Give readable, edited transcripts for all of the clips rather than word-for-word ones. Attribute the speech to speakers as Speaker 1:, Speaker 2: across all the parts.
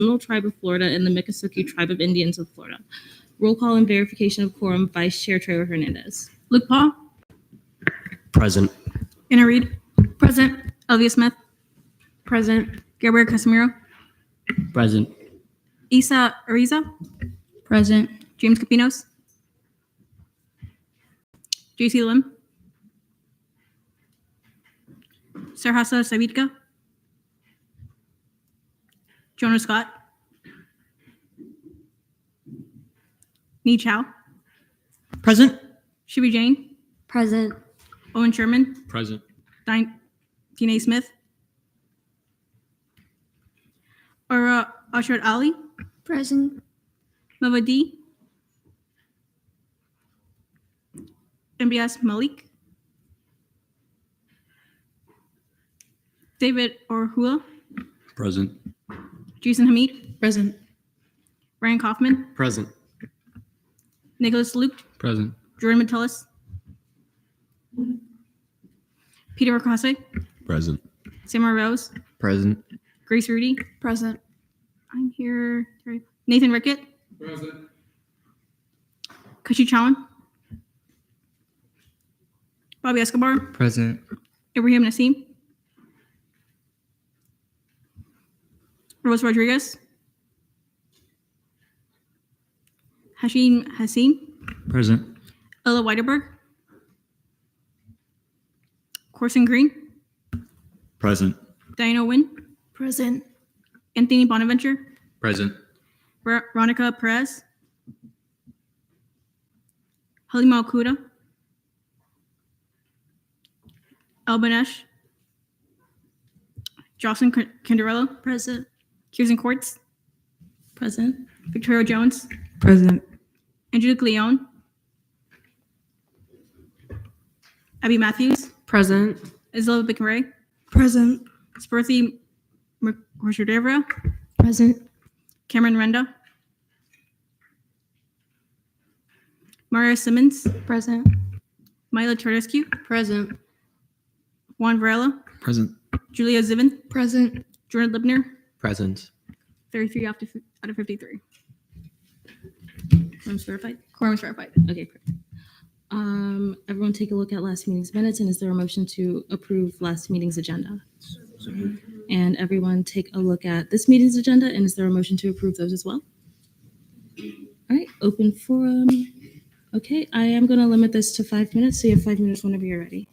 Speaker 1: Seminole Tribe of Florida and the Miccosukee Tribe of Indians of Florida. Roll call and verification of quorum. Vice Chair Trevor Hernandez.
Speaker 2: Luke Paul.
Speaker 3: Present.
Speaker 2: Anna Reed. Present. Elvia Smith. Present. Gabriel Casimiro.
Speaker 3: Present.
Speaker 2: Isa Ariza. Present. James Capinos. JC Lim. Sarhasa Savitka. Jonah Scott. Nee Chow.
Speaker 3: Present.
Speaker 2: Shibi Jane.
Speaker 4: Present.
Speaker 2: Owen Sherman.
Speaker 3: Present.
Speaker 2: Dina Smith. Aura Ashrat Ali.
Speaker 4: Present.
Speaker 2: Mava D. MBS Malik. David Orhua.
Speaker 3: Present.
Speaker 2: Jason Hamid.
Speaker 4: Present.
Speaker 2: Ryan Kaufman.
Speaker 3: Present.
Speaker 2: Nicholas Luke.
Speaker 3: Present.
Speaker 2: Jordan Metellus. Peter Rocase.
Speaker 3: Present.
Speaker 2: Samara Rose.
Speaker 3: Present.
Speaker 2: Grace Rudy.
Speaker 4: Present.
Speaker 2: I'm here. Nathan Rickett.
Speaker 3: Present.
Speaker 2: Kashi Chawan. Bobby Escobar.
Speaker 3: Present.
Speaker 2: Ibrahim Nassim. Rose Rodriguez. Hashim Hassim.
Speaker 3: Present.
Speaker 2: Ella Weiderberg. Corson Green.
Speaker 3: Present.
Speaker 2: Diana Wynn.
Speaker 4: Present.
Speaker 2: Anthony Bonaventure.
Speaker 3: Present.
Speaker 2: Veronica Perez. Halima Okuda. Albanesh. Jocelyn Candarello.
Speaker 4: Present.
Speaker 2: Kirsten Quartz.
Speaker 4: Present.
Speaker 2: Victoria Jones.
Speaker 4: Present.
Speaker 2: Angelique Leon. Abby Matthews.
Speaker 4: Present.
Speaker 2: Isla Bickenray.
Speaker 4: Present.
Speaker 2: Spurthy Mercadevra.
Speaker 4: Present.
Speaker 2: Cameron Renda. Maria Simmons.
Speaker 4: Present.
Speaker 2: Mila Tardescu.
Speaker 4: Present.
Speaker 2: Juan Varela.
Speaker 3: Present.
Speaker 2: Julia Zivin.
Speaker 4: Present.
Speaker 2: Jordan Libner.
Speaker 3: Present.
Speaker 2: 33 out of 53.
Speaker 1: Quorum's verified.
Speaker 2: Quorum is verified.
Speaker 1: Okay, perfect. Everyone take a look at last meeting's minutes, and is there a motion to approve last meeting's agenda? And everyone take a look at this meeting's agenda, and is there a motion to approve those as well? All right, open forum. Okay, I am going to limit this to 5 minutes, so you have 5 minutes whenever you're ready.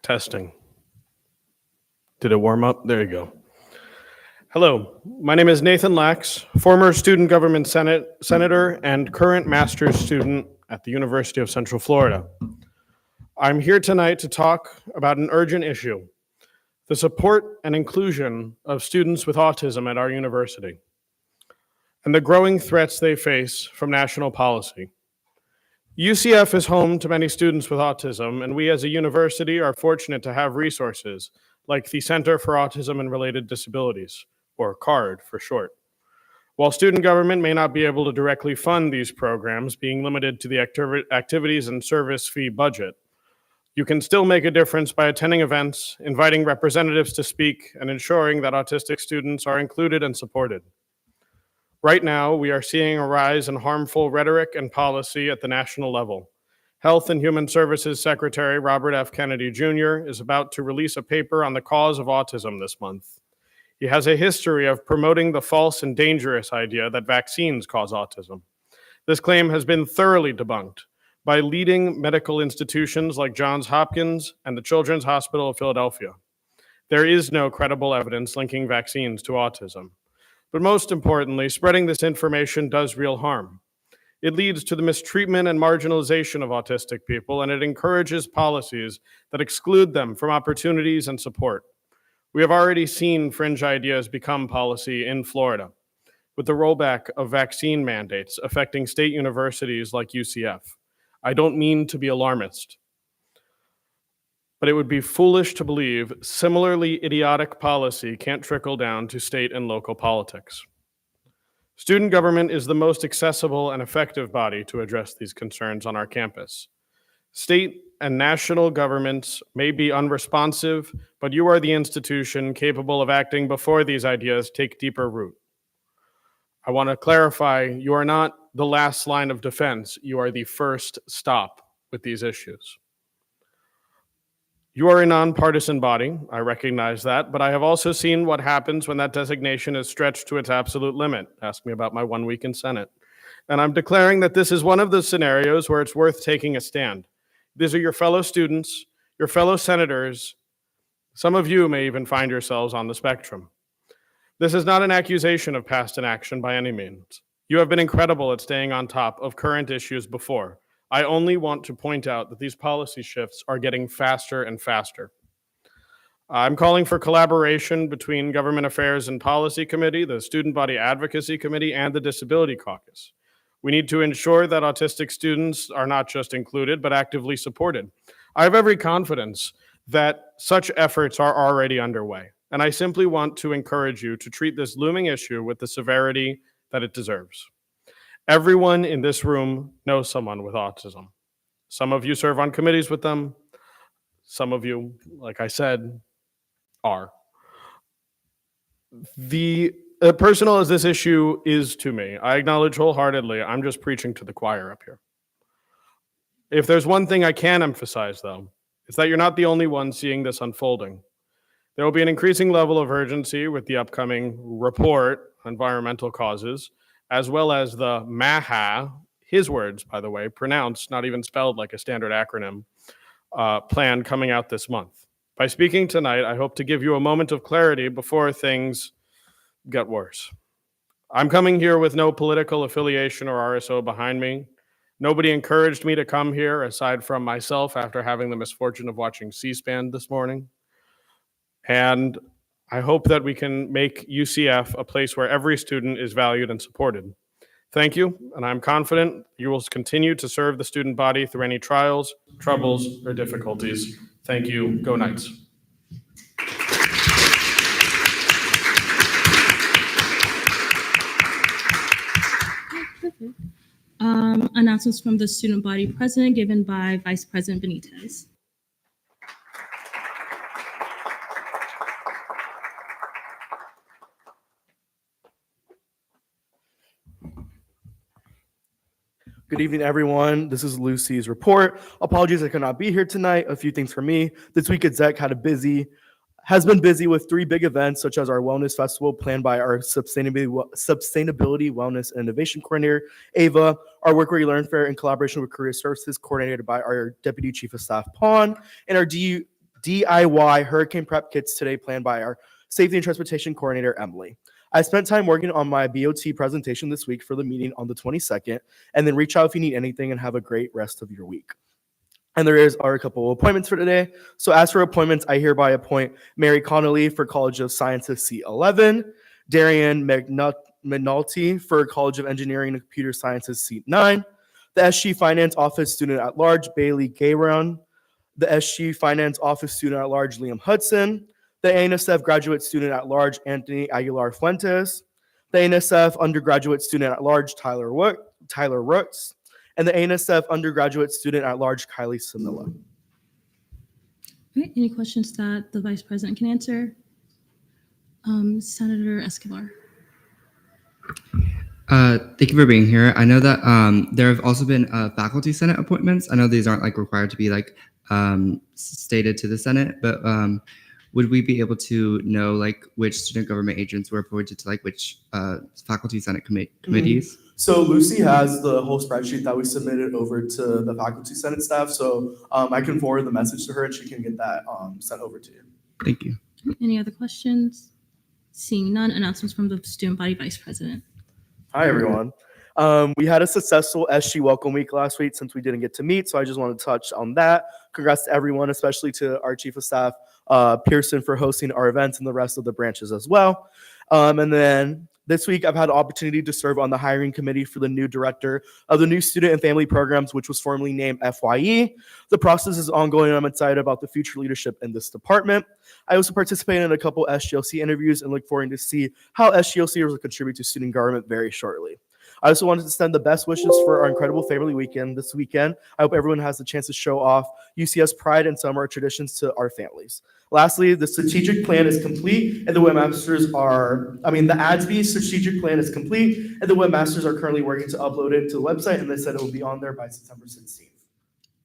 Speaker 5: Testing. Did it warm up? There you go. Hello, my name is Nathan Lax, former student government senator and current master's student at the University of Central Florida. I'm here tonight to talk about an urgent issue, the support and inclusion of students with autism at our university, and the growing threats they face from national policy. UCF is home to many students with autism, and we as a university are fortunate to have resources like the Center for Autism and Related Disabilities, or CARD for short. While student government may not be able to directly fund these programs, being limited to the activities and service fee budget, you can still make a difference by attending events, inviting representatives to speak, and ensuring that autistic students are included and supported. Right now, we are seeing a rise in harmful rhetoric and policy at the national level. Health and Human Services Secretary Robert F. Kennedy Jr. is about to release a paper on the cause of autism this month. He has a history of promoting the false and dangerous idea that vaccines cause autism. This claim has been thoroughly debunked by leading medical institutions like Johns Hopkins and the Children's Hospital of Philadelphia. There is no credible evidence linking vaccines to autism. But most importantly, spreading this information does real harm. It leads to the mistreatment and marginalization of autistic people, and it encourages policies that exclude them from opportunities and support. We have already seen fringe ideas become policy in Florida, with the rollback of vaccine mandates affecting state universities like UCF. I don't mean to be alarmist, but it would be foolish to believe similarly idiotic policy can't trickle down to state and local politics. Student government is the most accessible and effective body to address these concerns on our campus. State and national governments may be unresponsive, but you are the institution capable of acting before these ideas take deeper root. I want to clarify, you are not the last line of defense. You are the first stop with these issues. You are a nonpartisan body, I recognize that, but I have also seen what happens when that designation is stretched to its absolute limit. Ask me about my 1 week in Senate. And I'm declaring that this is one of those scenarios where it's worth taking a stand. These are your fellow students, your fellow senators. Some of you may even find yourselves on the spectrum. This is not an accusation of past inaction by any means. You have been incredible at staying on top of current issues before. I only want to point out that these policy shifts are getting faster and faster. I'm calling for collaboration between Government Affairs and Policy Committee, the Student Body Advocacy Committee, and the Disability Caucus. We need to ensure that autistic students are not just included, but actively supported. I have every confidence that such efforts are already underway, and I simply want to encourage you to treat this looming issue with the severity that it deserves. Everyone in this room knows someone with autism. Some of you serve on committees with them. Some of you, like I said, are. Personal as this issue is to me, I acknowledge wholeheartedly, I'm just preaching to the choir up here. If there's one thing I can emphasize, though, it's that you're not the only one seeing this unfolding. There will be an increasing level of urgency with the upcoming report, Environmental Causes, as well as the MAHA, his words, by the way, pronounced, not even spelled like a standard acronym, plan coming out this month. By speaking tonight, I hope to give you a moment of clarity before things get worse. I'm coming here with no political affiliation or RSO behind me. Nobody encouraged me to come here aside from myself after having the misfortune of watching C-SPAN this morning. And I hope that we can make UCF a place where every student is valued and supported. Thank you, and I'm confident you will continue to serve the student body through any trials, troubles, or difficulties. Thank you. Go Knights.
Speaker 1: Announcements from the student body president given by Vice President Benitez.
Speaker 6: Good evening, everyone. This is Lucy's report. Apologies I could not be here tonight. A few things for me. This week exec has been busy with 3 big events, such as our wellness festival planned by our sustainability, wellness, and innovation coordinator, Ava, our Work Where You Learn fair in collaboration with Career Services coordinated by our Deputy Chief of Staff, Pawn, and our DIY hurricane prep kits today planned by our Safety and Transportation coordinator, Emily. I spent time working on my BOT presentation this week for the meeting on the 22nd, and then reach out if you need anything and have a great rest of your week. And there are a couple of appointments for today. So as for appointments, I hereby appoint Mary Connolly for College of Sciences seat 11, Darian McNulty for College of Engineering and Computer Sciences seat 9, the SG Finance Office student at large, Bailey Gayron, the SG Finance Office student at large, Liam Hudson, the ANSF graduate student at large, Anthony Aguilar Fuentes, the ANSF undergraduate student at large, Tyler Rooks, and the ANSF undergraduate student at large, Kylie Samilla.
Speaker 1: All right, any questions that the Vice President can answer? Senator Escobar.
Speaker 7: Thank you for being here. I know that there have also been faculty senate appointments. I know these aren't like required to be like stated to the Senate, but would we be able to know like which student government agents were appointed to like which faculty senate committees?
Speaker 6: So Lucy has the whole spreadsheet that we submitted over to the faculty senate staff. So I can forward the message to her and she can get that sent over to you.
Speaker 7: Thank you.
Speaker 1: Any other questions? Seeing none, announcements from the student body vice president.
Speaker 6: Hi, everyone. We had a successful SG Welcome Week last week since we didn't get to meet, so I just want to touch on that. Congrats to everyone, especially to our Chief of Staff, Pearson, for hosting our events and the rest of the branches as well. And then This week, I've had the opportunity to serve on the hiring committee for the new director of the new Student and Family Programs, which was formerly named FYE. The process is ongoing, and I'm excited about the future leadership in this department. I also participated in a couple SGLC interviews and look forward to see how SGLC will contribute to student government very shortly. I also wanted to send the best wishes for our incredible family weekend this weekend. I hope everyone has the chance to show off UCS pride and some of our traditions to our families. Lastly, the strategic plan is complete and the webmasters the ADSB strategic plan is complete and the webmasters are currently working to upload it to the website, and they said it will be on there by September 16th.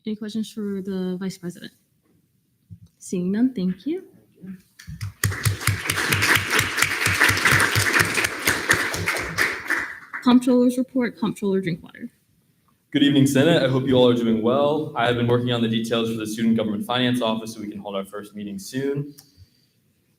Speaker 1: Any questions for the Vice President? Seeing none, thank you. Comptroller's report, Comptroller Drinkwater.
Speaker 8: Good evening, Senate. I hope you all are doing well. I have been working on the details for the Student Government Finance Office so we can hold our first meeting soon.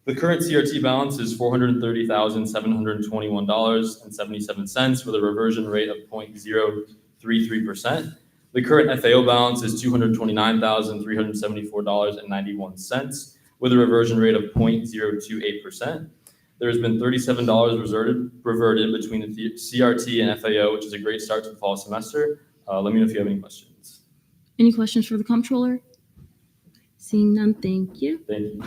Speaker 8: The current CRT balance is $430,721.77 with a reversion rate of 0.033%. The current FAO balance is $229,374.91 with a reversion rate of 0.028%. There has been $37 reverted between the CRT and FAO, which is a great start to the fall semester. Let me know if you have any questions.
Speaker 1: Any questions for the Comptroller? Seeing none, thank you.
Speaker 8: Thank you.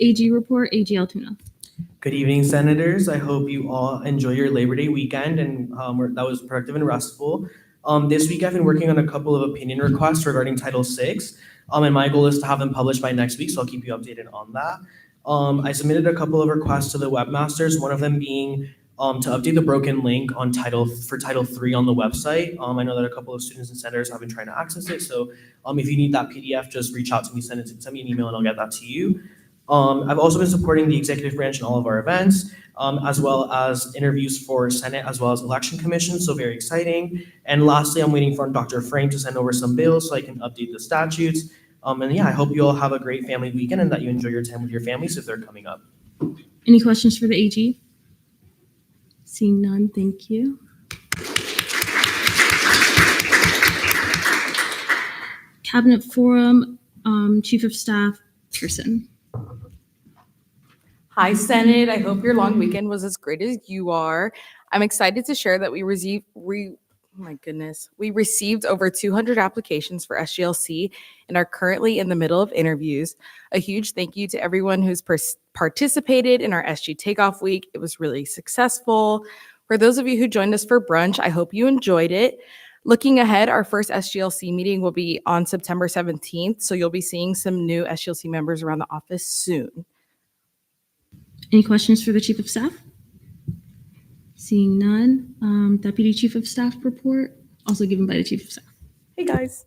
Speaker 1: AG report, AG Altoona.
Speaker 9: Good evening, Senators. I hope you all enjoy your Labor Day weekend and that was productive and restful. This week, I've been working on a couple of opinion requests regarding Title VI, and my goal is to have them published by next week, so I'll keep you updated on that. I submitted a couple of requests to the webmasters, one of them being to update the broken link on Title III on the website. I know that a couple of students and senators have been trying to access it, so if you need that PDF, just reach out to me, send me an email, and I'll get that to you. I've also been supporting the executive branch in all of our events, as well as interviews for Senate, as well as Election Commission, so very exciting. And lastly, I'm waiting for Dr. Frank to send over some bills so I can update the statutes. I hope you all have a great family weekend and that you enjoy your time with your families if they're coming up.
Speaker 1: Any questions for the AG? Seeing none, thank you. Cabinet Forum, Chief of Staff Pearson.
Speaker 10: Hi, Senate. I hope your long weekend was as great as you are. I'm excited to share that we received over 200 applications for SGLC and are currently in the middle of interviews. A huge thank you to everyone who's participated in our SG Takeoff Week. It was really successful. For those of you who joined us for brunch, I hope you enjoyed it. Looking ahead, our first SGLC meeting will be on September 17th, so you'll be seeing some new SGLC members around the office soon.
Speaker 1: Any questions for the Chief of Staff? Seeing none. Deputy Chief of Staff report, also given by the Chief of Staff.
Speaker 10: Hey, guys.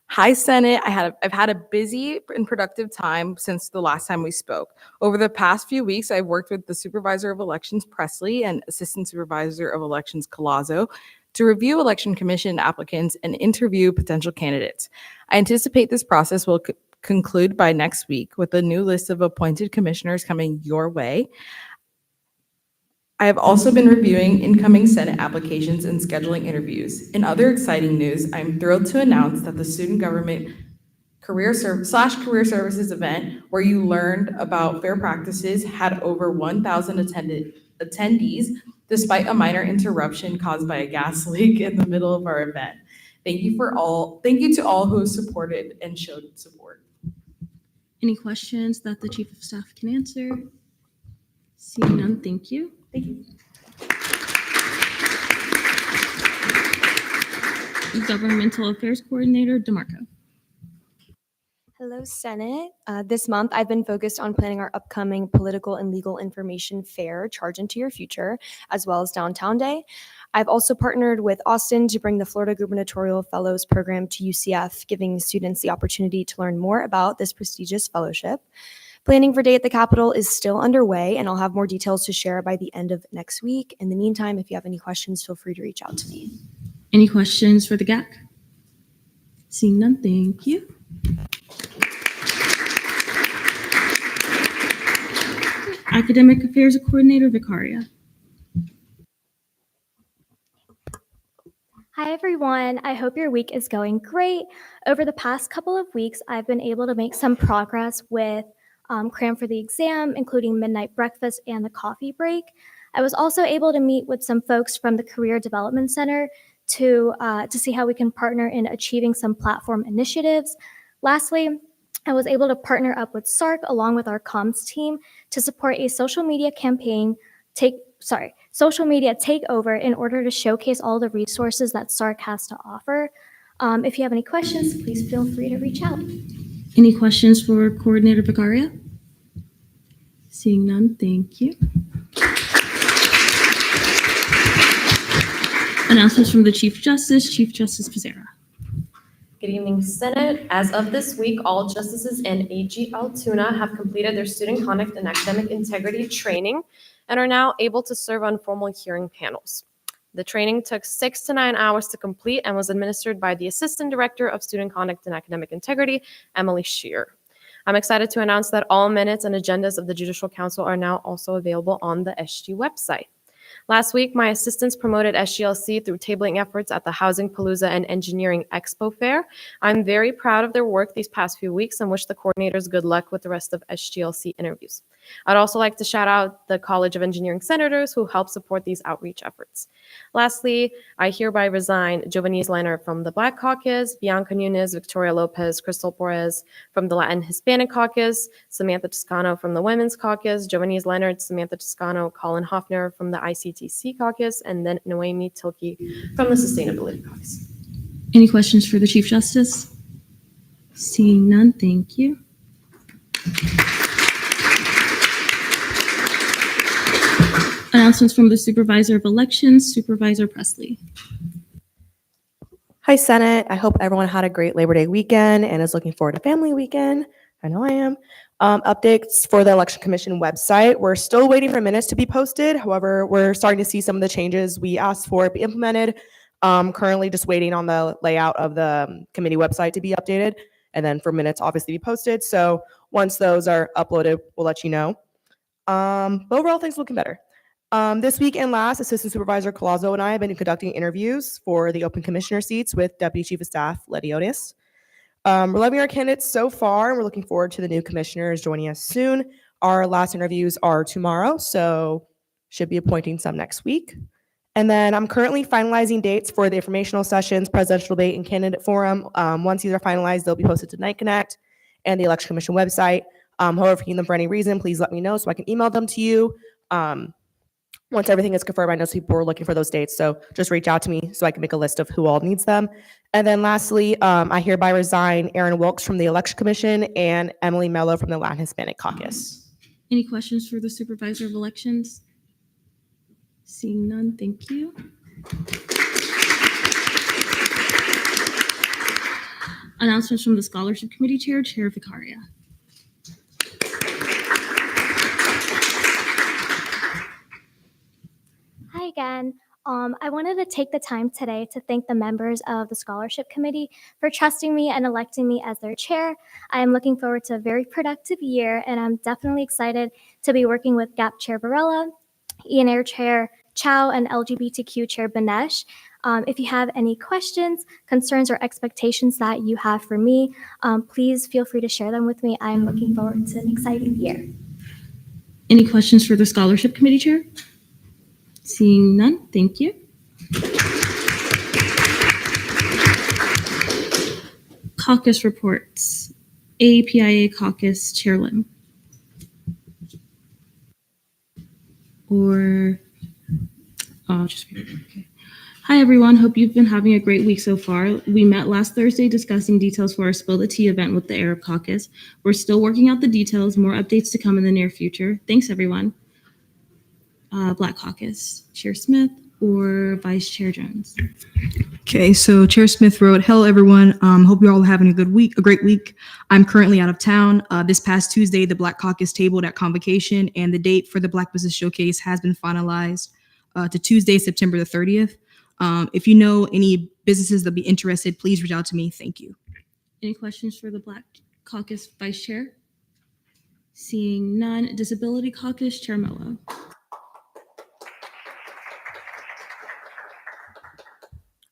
Speaker 10: Hi, Senate. I've had a busy and productive time since the last time we spoke. Over the past few weeks, I've worked with the Supervisor of Elections Presley and Assistant Supervisor of Elections Collazo to review Election Commission applicants and interview potential candidates. I anticipate this process will conclude by next week with a new list of appointed commissioners coming your way. I have also been reviewing incoming Senate applications and scheduling interviews. In other exciting news, I'm thrilled to announce that the Student Government Career Services event, where you learned about fair practices, had over 1,000 attendees, despite a minor interruption caused by a gas leak in the middle of our event. Thank you to all who supported and showed support.
Speaker 1: Any questions that the Chief of Staff can answer? Seeing none, thank you.
Speaker 10: Thank you.
Speaker 1: Governmental Affairs Coordinator, DeMarco.
Speaker 11: Hello, Senate. This month, I've been focused on planning our upcoming political and legal information fair, Charge Into Your Future, as well as Downtown Day. I've also partnered with Austin to bring the Florida Gubernatorial Fellows Program to UCF, giving students the opportunity to learn more about this prestigious fellowship. Planning for Day at the Capitol is still underway, and I'll have more details to share by the end of next week. In the meantime, if you have any questions, feel free to reach out to me.
Speaker 1: Any questions for the GAC? Seeing none, thank you. Academic Affairs Coordinator, Vicaria.
Speaker 12: Hi, everyone. I hope your week is going great. Over the past couple of weeks, I've been able to make some progress with cram for the exam, including midnight breakfast and the coffee break. I was also able to meet with some folks from the Career Development Center to see how we can partner in achieving some platform initiatives. Lastly, I was able to partner up with SARC along with our comms team to support a social media campaign social media takeover in order to showcase all the resources that SARC has to offer. If you have any questions, please feel free to reach out.
Speaker 1: Any questions for Coordinator Vicaria? Seeing none, thank you. Announcements from the Chief Justice Pizarro.
Speaker 13: Good evening, Senate. As of this week, all justices and AG Altoona have completed their student conduct and academic integrity training and are now able to serve on formal hearing panels. The training took 6 to 9 hours to complete and was administered by the Assistant Director of Student Conduct and Academic Integrity, Emily Shear. I'm excited to announce that all minutes and agendas of the Judicial Council are now also available on the SG website. Last week, my assistants promoted SGLC through tabling efforts at the Housing Palooza and Engineering Expo Fair. I'm very proud of their work these past few weeks and wish the coordinators good luck with the rest of SGLC interviews. I'd also like to shout out the College of Engineering Senators who help support these outreach efforts. Lastly, I hereby resign Jovanese Leonard from the Black Caucus, Bianca Nunez, Victoria Lopez, Crystal Perez from the Latin Hispanic Caucus, Samantha Toscano from the Women's Caucus, Jovanese Leonard, Samantha Toscano, Colin Hoffner from the ICTC Caucus, and then Noemi Tilke from the Sustainability Caucus.
Speaker 1: Any questions for the Chief Justice? Seeing none, thank you. Announcements from the Supervisor of Elections, Supervisor Presley.
Speaker 14: Hi, Senate. I hope everyone had a great Labor Day weekend and is looking forward to family weekend. I know I am. Updates for the Election Commission website. We're still waiting for minutes to be posted. However, we're starting to see some of the changes we asked for be implemented. Currently just waiting on the layout of the committee website to be updated and then for minutes obviously be posted. So once those are uploaded, we'll let you know. But overall, things looking better. This week and last, Assistant Supervisor Colazo and I have been conducting interviews for the open commissioner seats with Deputy Chief of Staff Letty Otis. We're loving our candidates so far, and we're looking forward to the new commissioners joining us soon. Our last interviews are tomorrow, so should be appointing some next week. And then I'm currently finalizing dates for the informational sessions, presidential debate, and candidate forum. Once these are finalized, they'll be posted to Night Connect and the Election Commission website. However, if you need them for any reason, please let me know so I can email them to you. Once everything is confirmed, I know some people are looking for those dates, so just reach out to me so I can make a list of who all needs them. And then lastly, I hereby resign Aaron Wilkes from the Election Commission and Emily Mello from the Latin Hispanic Caucus.
Speaker 1: Any questions for the Supervisor of Elections? Seeing none, thank you. Announcements from the Scholarship Committee Chair, Chair Vicaria.
Speaker 12: Hi again. I wanted to take the time today to thank the members of the Scholarship Committee for trusting me and electing me as their chair. I am looking forward to a very productive year, and I'm definitely excited to be working with GAP Chair Varela, ENR Chair Chow, and LGBTQ Chair Banesh. If you have any questions, concerns, or expectations that you have for me, please feel free to share them with me. I'm looking forward to an exciting year.
Speaker 1: Any questions for the Scholarship Committee Chair? Seeing none, thank you. Caucus reports. APIA Caucus Chair Lim. I'll just read it. Okay. Hi, everyone. Hope you've been having a great week so far. We met last Thursday discussing details for our Spill the Tea event with the Arab Caucus. We're still working out the details. More updates to come in the near future. Thanks, everyone. Black Caucus, Chair Smith or Vice Chair Jones?
Speaker 4: Okay, so Chair Smith wrote, "Hello, everyone. Hope you're all having a great week. I'm currently out of town. This past Tuesday, the Black Caucus tabled at Convocation, and the date for the Black Business Showcase has been finalized to Tuesday, September the 30th. If you know any businesses that be interested, please reach out to me. Thank you."
Speaker 1: Any questions for the Black Caucus Vice Chair? Seeing none. Disability Caucus, Chair Mello.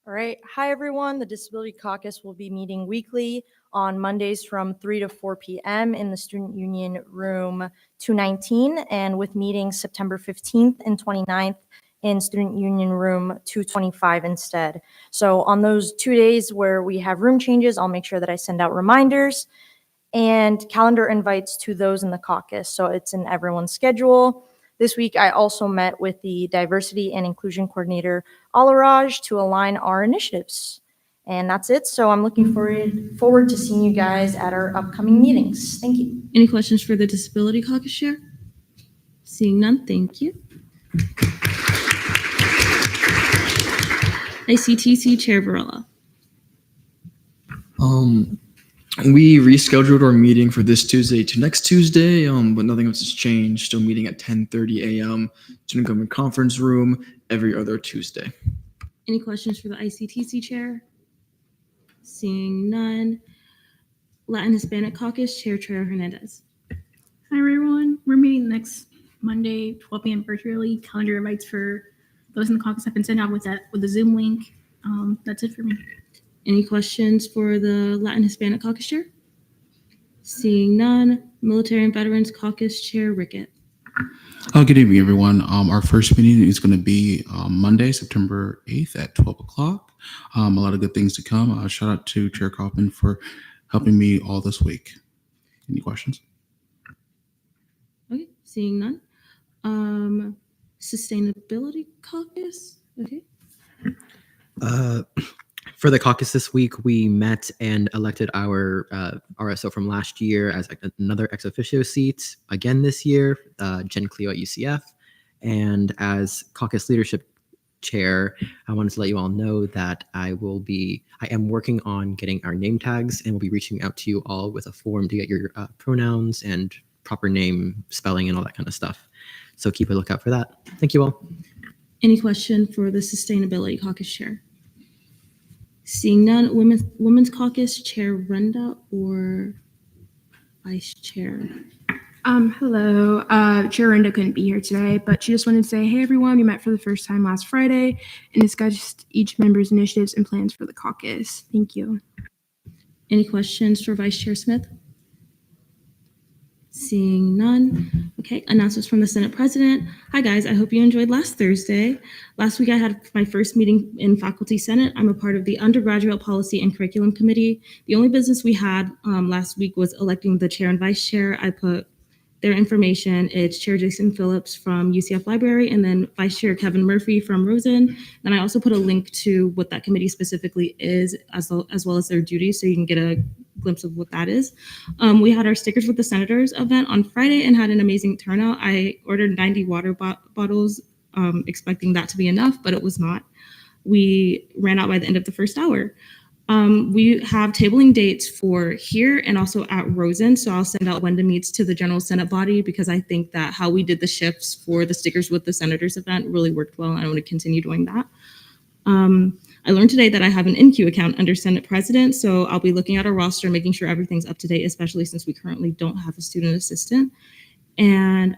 Speaker 15: All right. Hi, everyone. The Disability Caucus will be meeting weekly on Mondays from 3 to 4 p.m. in the Student Union Room 219, and with meetings September 15th and 29th in Student Union Room 225 instead. So on those 2 days where we have room changes, I'll make sure that I send out reminders and calendar invites to those in the caucus, so it's in everyone's schedule. This week, I also met with the Diversity and Inclusion Coordinator, Alaraj, to align our initiatives. And that's it, so I'm looking forward to seeing you guys at our upcoming meetings. Thank you.
Speaker 1: Any questions for the Disability Caucus Chair? Seeing none, thank you. ICTC Chair Varela.
Speaker 16: We rescheduled our meeting for this Tuesday to next Tuesday, but nothing else has changed. Still meeting at 10:30 a.m. Student Government Conference Room every other Tuesday.
Speaker 1: Any questions for the ICTC Chair? Seeing none. Latin Hispanic Caucus Chair Trey Hernandez.
Speaker 2: Hi, everyone. We're meeting next Monday, 12 p.m. virtually. Calendar invites for those in the caucus have been sent out with the Zoom link. That's it for me.
Speaker 1: Any questions for the Latin Hispanic Caucus Chair? Seeing none. Military and Veterans Caucus Chair Rickett.
Speaker 17: Good evening, everyone. Our first meeting is going to be Monday, September 8th at 12 o'clock. A lot of good things to come. Shout out to Chair Kaufman for helping me all this week. Any questions?
Speaker 1: Okay, seeing none. Sustainability Caucus. Okay.
Speaker 18: For the caucus this week, we met and elected our RSO from last year as another ex officio seat again this year, Jen Cleo at UCF. And as caucus leadership chair, I wanted to let you all know that I am working on getting our name tags, and we'll be reaching out to you all with a form to get your pronouns and proper name spelling and all that kind of stuff. So keep a lookout for that. Thank you all.
Speaker 1: Any question for the Sustainability Caucus Chair? Seeing none. Women's Caucus Chair Renda or Vice Chair?
Speaker 4: Hello. Chair Renda couldn't be here today, but she just wanted to say, hey, everyone, we met for the first time last Friday and discussed each member's initiatives and plans for the caucus. Thank you.
Speaker 1: Any questions for Vice Chair Smith? Seeing none. Okay, announcements from the Senate President. Hi guys, I hope you enjoyed last Thursday. Last week I had my first meeting in Faculty Senate. I'm a part of the Undergraduate Policy and Curriculum Committee. The only business we had last week was electing the chair and vice chair. I put their information. It's Chair Jason Phillips from UCF Library and then Vice Chair Kevin Murphy from Rosen. Then I also put a link to what that committee specifically is as well as their duties so you can get a glimpse of what that is. We had our Stickers with the Senators event on Friday and had an amazing turnout. I ordered 90 water bottles expecting that to be enough, but it was not. We ran out by the end of the first hour. We have tabling dates for here and also at Rosen. So I'll send out when to meets to the General Senate body because I think that how we did the shifts for the Stickers with the Senators event really worked well. And I want to continue doing that. I learned today that I have an NQ account under Senate President. So I'll be looking at our roster, making sure everything's up to date, especially since we currently don't have a student assistant. And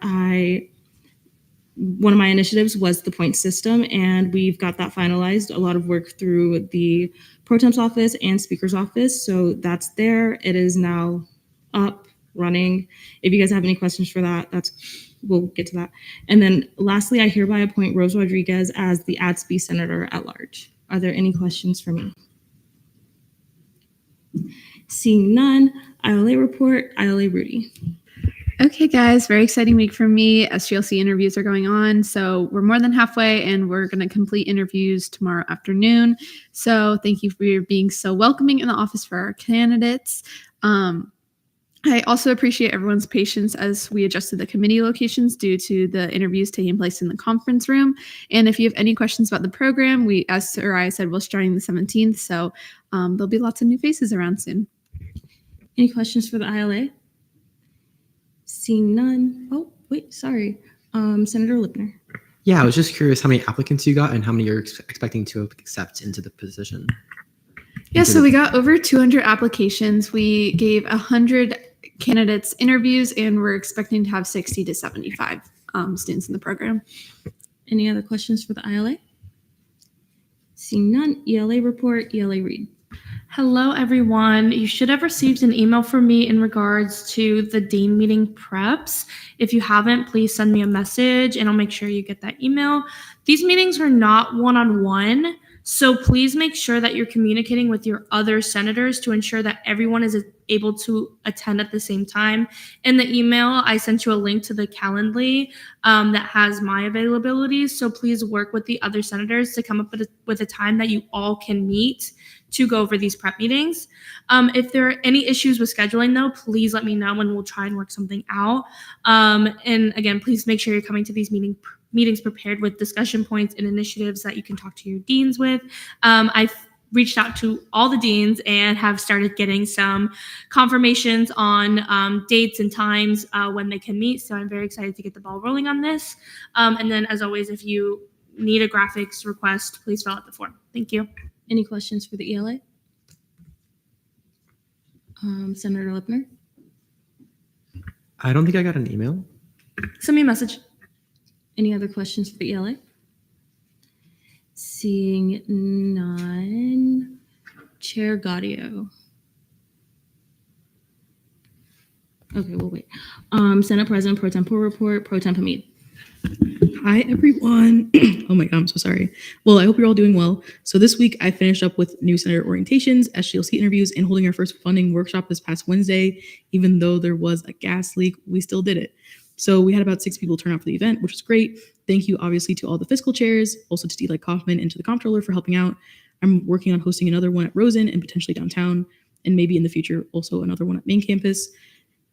Speaker 1: one of my initiatives was the point system, and we've got that finalized. A lot of work through the Pro Temp's office and Speaker's office. So that's there. It is now up, running. If you guys have any questions for that, we'll get to that. And then lastly, I hereby appoint Rose Rodriguez as the ADSB Senator at Large. Are there any questions for me? Seeing none, ILA report, ILA Rudy.
Speaker 19: Okay, guys, very exciting week for me. SGLC interviews are going on. So we're more than halfway and we're going to complete interviews tomorrow afternoon. So thank you for being so welcoming in the office for our candidates. I also appreciate everyone's patience as we adjusted the committee locations due to the interviews taking place in the conference room. And if you have any questions about the program, as Soraya said, we're starting the 17th. So there'll be lots of new faces around soon.
Speaker 1: Any questions for the ILA? Seeing none. Oh, wait, sorry. Senator Lipner.
Speaker 18: Yeah, I was just curious how many applicants you got and how many you're expecting to accept into the position.
Speaker 19: Yeah, so we got over 200 applications. We gave 100 candidates interviews and we're expecting to have 60 to 75 students in the program.
Speaker 1: Any other questions for the ILA? Seeing none, ELA report, ELA read.
Speaker 20: Hello, everyone. You should have received an email from me in regards to the Dean meeting preps. If you haven't, please send me a message and I'll make sure you get that email. These meetings are not one-on-one, so please make sure that you're communicating with your other senators to ensure that everyone is able to attend at the same time. In the email, I sent you a link to the Calendly that has my availability, so please work with the other senators to come up with a time that you all can meet to go over these prep meetings. If there are any issues with scheduling though, please let me know and we'll try and work something out. And again, please make sure you're coming to these meetings prepared with discussion points and initiatives that you can talk to your deans with. I've reached out to all the deans and have started getting some confirmations on dates and times when they can meet. So I'm very excited to get the ball rolling on this. And then as always, if you need a graphics request, please fill out the form. Thank you.
Speaker 1: Any questions for the ELA? Senator Lipner?
Speaker 18: I don't think I got an email.
Speaker 20: Send me a message.
Speaker 1: Any other questions for the ELA? Seeing none. Chair Gaudio. Okay, we'll wait. Senate President Pro Tempore report, Pro Tem Hamid.
Speaker 4: Hi, everyone. Oh my God, I'm so sorry. Well, I hope you're all doing well. So this week I finished up with new senator orientations, SGLC interviews, and holding our first funding workshop this past Wednesday. Even though there was a gas leak, we still did it. So we had about 6 people turn out for the event, which was great. Thank you, obviously, to all the fiscal chairs, also to Delight Kaufman and to the comptroller for helping out. I'm working on hosting another one at Rosen and potentially downtown, and maybe in the future also another one at main campus.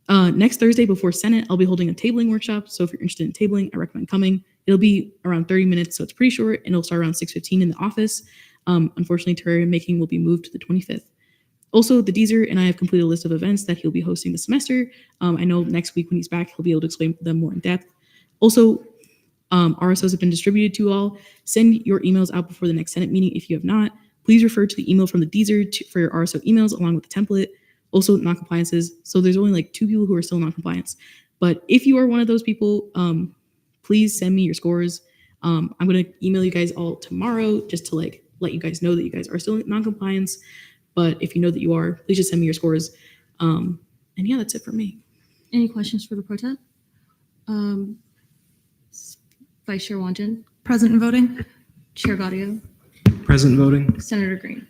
Speaker 4: Next Thursday before Senate, I'll be holding a tabling workshop. So if you're interested in tabling, I recommend coming. It'll be around 30 minutes, so it's pretty short, and it'll start around 6:15 in the office. Unfortunately, terrarium making will be moved to the 25th. Also, the Deezer and I have completed a list of events that he'll be hosting this semester. I know next week when he's back, he'll be able to explain them more in depth. Also, RSOs have been distributed to all. Send your emails out before the next Senate meeting if you have not. Please refer to the email from the Deezer for your RSO emails along with the template. Also, non-compliances. So there's only like 2 people who are still non-compliance. But if you are one of those people, please send me your scores. I'm going to email you guys all tomorrow just to like let you guys know that you guys are still in non-compliance. But if you know that you are, please just send me your scores. And yeah, that's it for me.
Speaker 1: Any questions for the Pro Tem? Vice Chair Wonjin?
Speaker 21: Present and voting.
Speaker 1: Chair Gaudio?
Speaker 3: Present voting.
Speaker 1: Senator Green?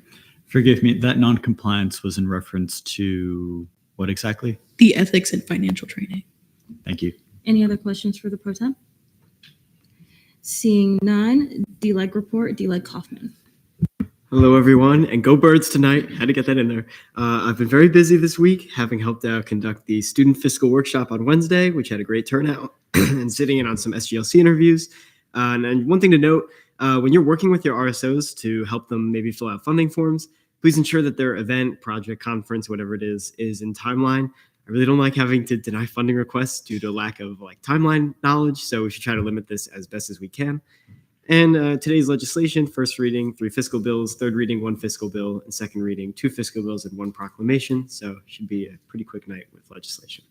Speaker 3: Forgive me, that non-compliance was in reference to what exactly?
Speaker 4: The ethics and financial training.
Speaker 3: Thank you.
Speaker 1: Any other questions for the Pro Tem? Seeing none, D-Leg report, D-Leg Kaufman.
Speaker 22: Hello, everyone, and go Birds tonight. Had to get that in there. I've been very busy this week, having helped out conduct the student fiscal workshop on Wednesday, which had a great turnout, and sitting in on some SGLC interviews. And one thing to note, when you're working with your RSOs to help them maybe fill out funding forms, please ensure that their event, project, conference, whatever it is in timeline. I really don't like having to deny funding requests due to lack of timeline knowledge, so we should try to limit this as best as we can. And today's legislation, first reading, 3 fiscal bills, third reading, 1 fiscal bill, and second reading, 2 fiscal bills and 1 proclamation. So it should be a pretty quick night with legislation.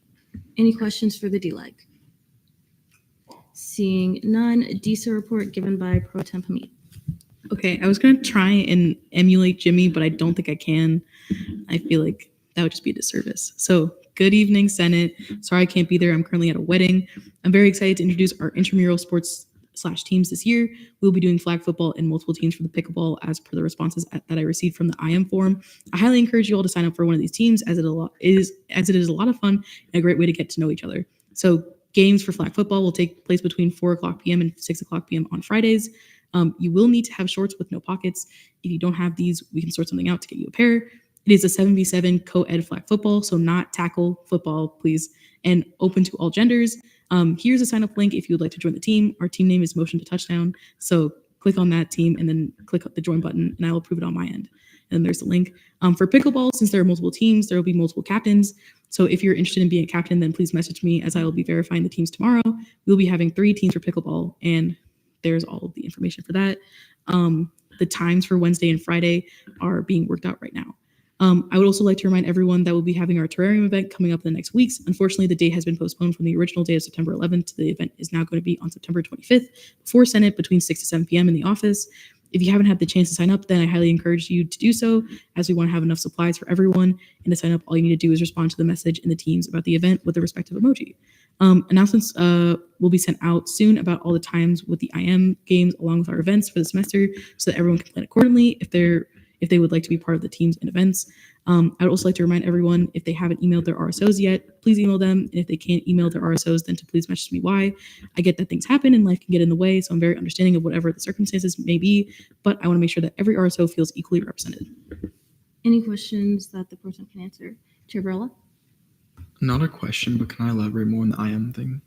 Speaker 1: Any questions for the D-Leg? Seeing none, DISA report given by Pro Tem Hamid.
Speaker 4: Okay, I was going to try and emulate Jimmy, but I don't think I can. I feel like that would just be a disservice. So good evening, Senate. Sorry I can't be there. I'm currently at a wedding. I'm very excited to introduce our intramural sports/teams this year. We'll be doing flag football and multiple teams for the pickleball as per the responses that I received from the IM forum. I highly encourage you all to sign up for one of these teams as it is a lot of fun and a great way to get to know each other. So games for flag football will take place between 4:00 p.m. and 6:00 p.m. on Fridays. You will need to have shorts with no pockets. If you don't have these, we can sort something out to get you a pair. It is a 7v7 co-ed flag football, so not tackle football, please, and open to all genders. Here's a sign-up link if you would like to join the team. Our team name is Motion to Touchdown, so click on that team and then click the join button, and I will approve it on my end. And there's the link. For pickleball, since there are multiple teams, there will be multiple captains. So if you're interested in being a captain, then please message me as I will be verifying the teams tomorrow. We'll be having 3 teams for pickleball, and there's all of the information for that. The times for Wednesday and Friday are being worked out right now. I would also like to remind everyone that we'll be having our terrarium event coming up in the next weeks. Unfortunately, the date has been postponed from the original date of September 11th. The event is now going to be on September 25th before Senate between 6 to 7 p.m. in the office. If you haven't had the chance to sign up, then I highly encourage you to do so, as we want to have enough supplies for everyone. And to sign up, all you need to do is respond to the message in the Teams about the event with the respective emoji. Announcements will be sent out soon about all the times with the IM games along with our events for the semester, so that everyone can plan accordingly if they would like to be part of the teams and events. I would also like to remind everyone, if they haven't emailed their RSOs yet, please email them. And if they can't email their RSOs, then to please message me why. I get that things happen and life can get in the way, so I'm very understanding of whatever the circumstances may be, but I want to make sure that every RSO feels equally represented.
Speaker 1: Any questions that the person can answer? Chair Barella?
Speaker 16: Not a question, but can I elaborate more on the IM thing?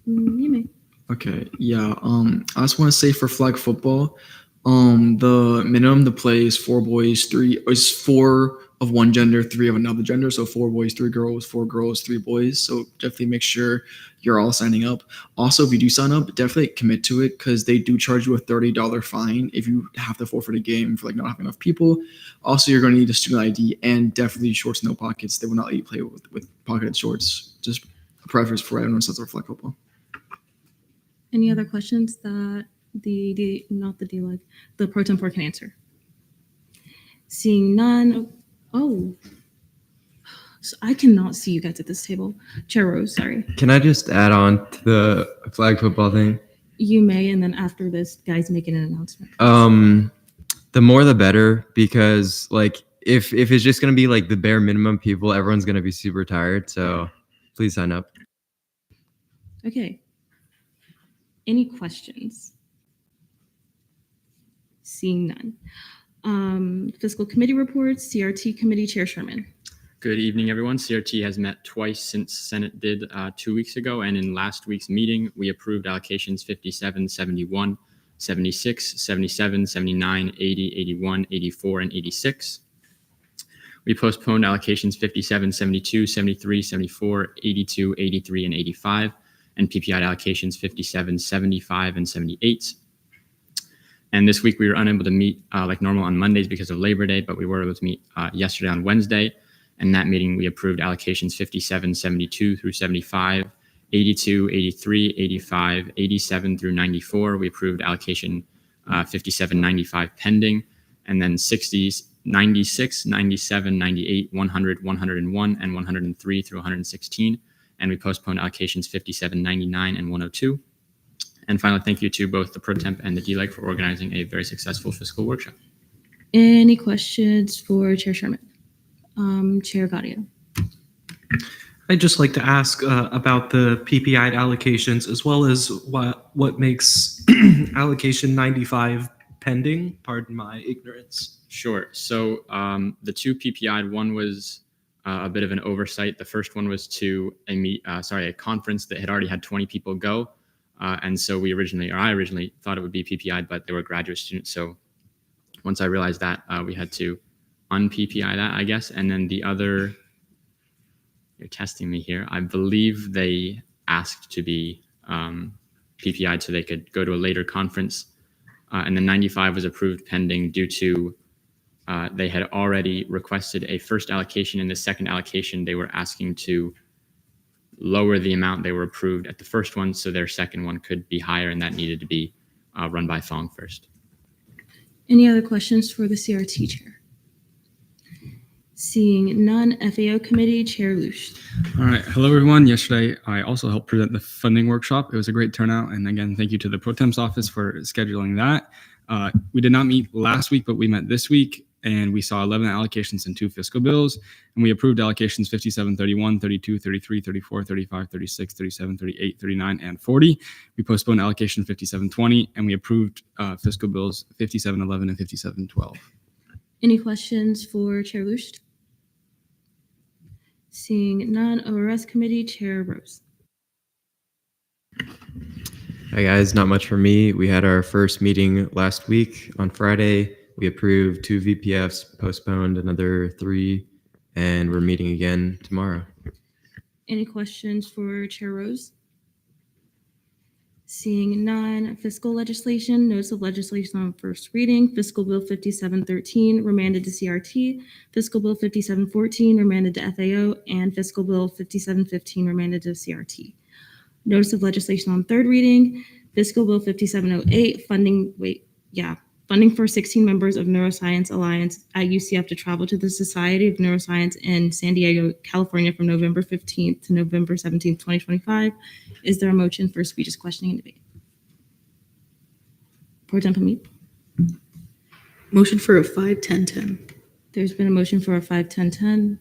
Speaker 1: You may.
Speaker 16: Okay, yeah. I just want to say for flag football, the minimum to play is 4 boys, 4 of one gender, 3 of another gender. So 4 boys, 3 girls, 4 girls, 3 boys. So definitely make sure you're all signing up. Also, if you do sign up, definitely commit to it, because they do charge you a $30 fine if you have to forfeit a game for like not having enough people. Also, you're going to need a student ID and definitely shorts, no pockets. They will not let you play with pocketed shorts. Just a preference for everyone who starts flag football.
Speaker 1: Any other questions that the pro tempore can answer? Seeing none. Oh, so I cannot see you guys at this table. Chair Rose, sorry.
Speaker 5: Can I just add on to the flag football thing?
Speaker 1: You may, and then after this, guys making an announcement.
Speaker 5: The more the better, because like if it's just gonna be like the bare minimum people, everyone's gonna be super tired. So please sign up.
Speaker 1: Okay. Any questions? Seeing none. Fiscal committee reports, CRT committee, Chair Sherman.
Speaker 21: Good evening, everyone. CRT has met twice since Senate did 2 weeks ago, and in last week's meeting, we approved allocations 57, 71, 76, 77, 79, 80, 81, 84, and 86. We postponed allocations 57, 72, 73, 74, 82, 83, and 85, and PPI allocations 57, 75, and 78. And this week we were unable to meet like normal on Mondays because of Labor Day, but we were able to meet yesterday on Wednesday. And that meeting we approved allocations 57, 72 through 75, 82, 83, 85, 87 through 94. We approved allocation 57, 95 pending, and then 60s, 96, 97, 98, 100, 101, and 103 through 116. And we postponed allocations 57, 99, and 102. And finally, thank you to both the Pro Temp and the DLEG for organizing a very successful fiscal workshop.
Speaker 1: Any questions for Chair Sherman? Chair Gaudio.
Speaker 23: I'd just like to ask about the PPI allocations, as well as what makes allocation 95 pending. Pardon my ignorance.
Speaker 21: Sure. So the 2 PPI, one was a bit of an oversight. The first one was to a conference that had already had 20 people go. And so I originally thought it would be PPI, but they were graduate students. So once I realized that, we had to un-PPI that, I guess. And then the other, you're testing me here, I believe they asked to be PPI'd so they could go to a later conference. And then 95 was approved pending due to they had already requested a first allocation. In the second allocation, they were asking to lower the amount they were approved at the first one, so their second one could be higher, and that needed to be run by Fong first.
Speaker 1: Any other questions for the CRT chair? Seeing none, FAO committee, Chair Lush.
Speaker 24: All right. Hello, everyone. Yesterday, I also helped present the funding workshop. It was a great turnout. And again, thank you to the Pro Temp's office for scheduling that. We did not meet last week, but we met this week, and we saw 11 allocations and 2 fiscal bills. And we approved allocations 57, 31, 32, 33, 34, 35, 36, 37, 38, 39, and 40. We postponed allocation 5720, and we approved fiscal bills 5711 and 5712.
Speaker 1: Any questions for Chair Lush? Seeing none, ORS committee, Chair Rose.
Speaker 5: Hi guys, not much for me. We had our first meeting last week on Friday. We approved 2 VPFs, postponed another 3, and we're meeting again tomorrow.
Speaker 1: Any questions for Chair Rose? Seeing none, fiscal legislation, notice of legislation on first reading, fiscal bill 5713 remanded to CRT, fiscal bill 5714 remanded to FAO, and fiscal bill 5715 remanded to CRT. Notice of legislation on third reading, fiscal bill 5708 funding, funding for 16 members of Neuroscience Alliance at UCF to travel to the Society of Neuroscience in San Diego, California from November 15th to November 17th, 2025. Is there a motion for speeches, questioning, and debate? Pro Tem Hamid.
Speaker 6: Motion for a 5-10-10.
Speaker 1: There's been a motion for a 5-10-10.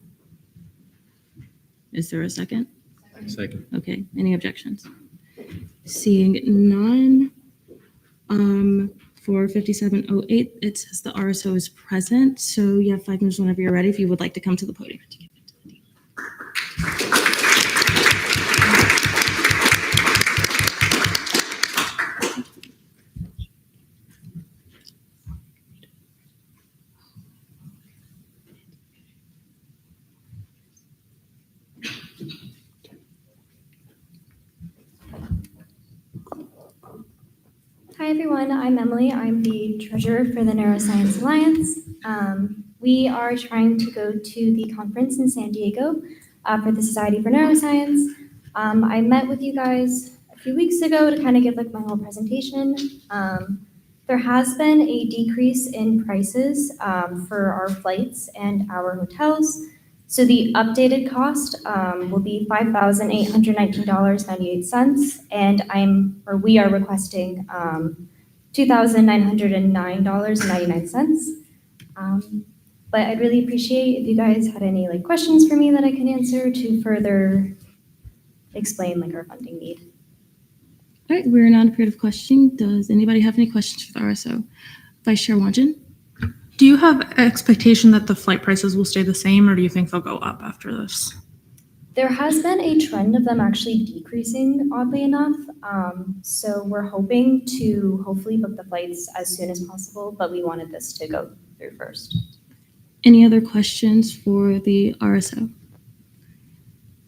Speaker 1: Is there a second?
Speaker 3: Second.
Speaker 1: Okay, any objections? Seeing none, for 5708, it says the RSO is present. So you have 5 minutes whenever you're ready if you would like to come to the podium.
Speaker 12: Hi everyone, I'm Emily. I'm the treasurer for the Neuroscience Alliance. We are trying to go to the conference in San Diego for the Society for Neuroscience. I met with you guys a few weeks ago to kind of give like my whole presentation. There has been a decrease in prices for our flights and our hotels. So the updated cost will be $5,819.98, and we are requesting $2,909.99. But I'd really appreciate if you guys had any like questions for me that I can answer to further explain like our funding need.
Speaker 1: All right, we're now in a period of questioning. Does anybody have any questions for the RSO? Vice Chair Wonjin?
Speaker 2: Do you have expectation that the flight prices will stay the same, or do you think they'll go up after this?
Speaker 12: There has been a trend of them actually decreasing, oddly enough. So we're hoping to hopefully book the flights as soon as possible, but we wanted this to go through first.
Speaker 1: Any other questions for the RSO?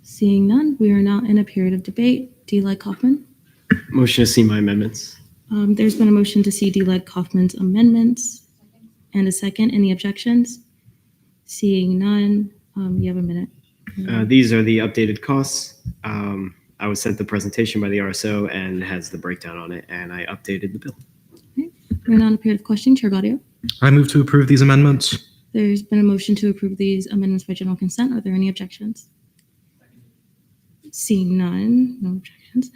Speaker 1: Seeing none, we are now in a period of debate. D-Leg Kaufman?
Speaker 22: Motion to see my amendments.
Speaker 1: There's been a motion to see D-Leg Kaufman's amendments. And a second. Any objections? Seeing none, you have a minute.
Speaker 22: These are the updated costs. I was sent the presentation by the RSO and has the breakdown on it, and I updated the bill.
Speaker 1: We're now in a period of questioning. Chair Gaudio?
Speaker 23: I move to approve these amendments.
Speaker 1: There's been a motion to approve these amendments by general consent. Are there any objections? Seeing none, no objections.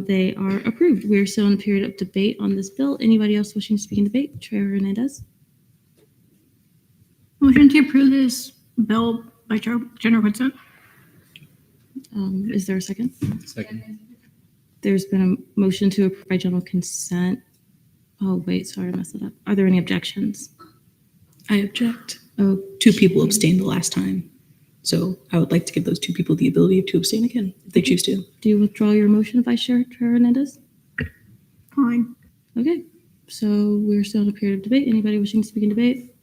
Speaker 1: They are approved. We're still in a period of debate on this bill. Anybody else wishing to speak in debate? Chair Hernandez?
Speaker 2: Motion to approve this bill by general consent.
Speaker 1: Is there a second?
Speaker 3: Second.
Speaker 1: There's been a motion to approve by general consent. Oh, wait, sorry, I messed it up. Are there any objections?
Speaker 6: I object.
Speaker 1: Oh,
Speaker 6: 2 people abstained the last time. So I would like to give those 2 people the ability to abstain again if they choose to.
Speaker 1: Do you withdraw your motion, Vice Chair Hernandez?
Speaker 2: Fine.
Speaker 1: Okay, so we're still in a period of debate. Anybody wishing to speak in debate?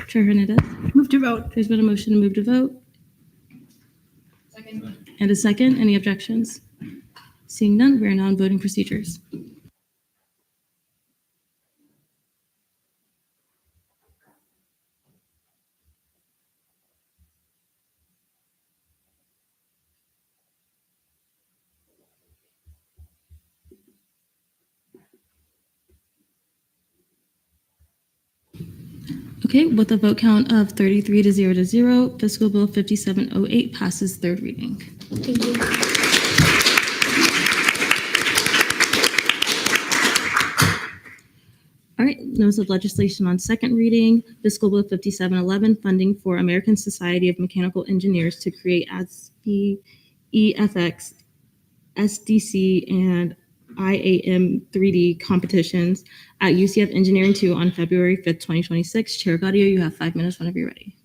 Speaker 1: Chair Hernandez?
Speaker 2: Move to vote.
Speaker 1: There's been a motion to move to vote.
Speaker 13: Second.
Speaker 1: And a second. Any objections? Seeing none, we are now on voting procedures. Okay, with a vote count of 33 to 0, Fiscal Bill 5708 passes third reading.
Speaker 12: Thank you.
Speaker 1: All right, notice of legislation on second reading, Fiscal Bill 5711, funding for American Society of Mechanical Engineers to create ASPE, EFX, SDC, and IAM 3D competitions at UCF Engineering 2 on February 5th, 2026. Chair Gaudio, you have 5 minutes whenever you're ready.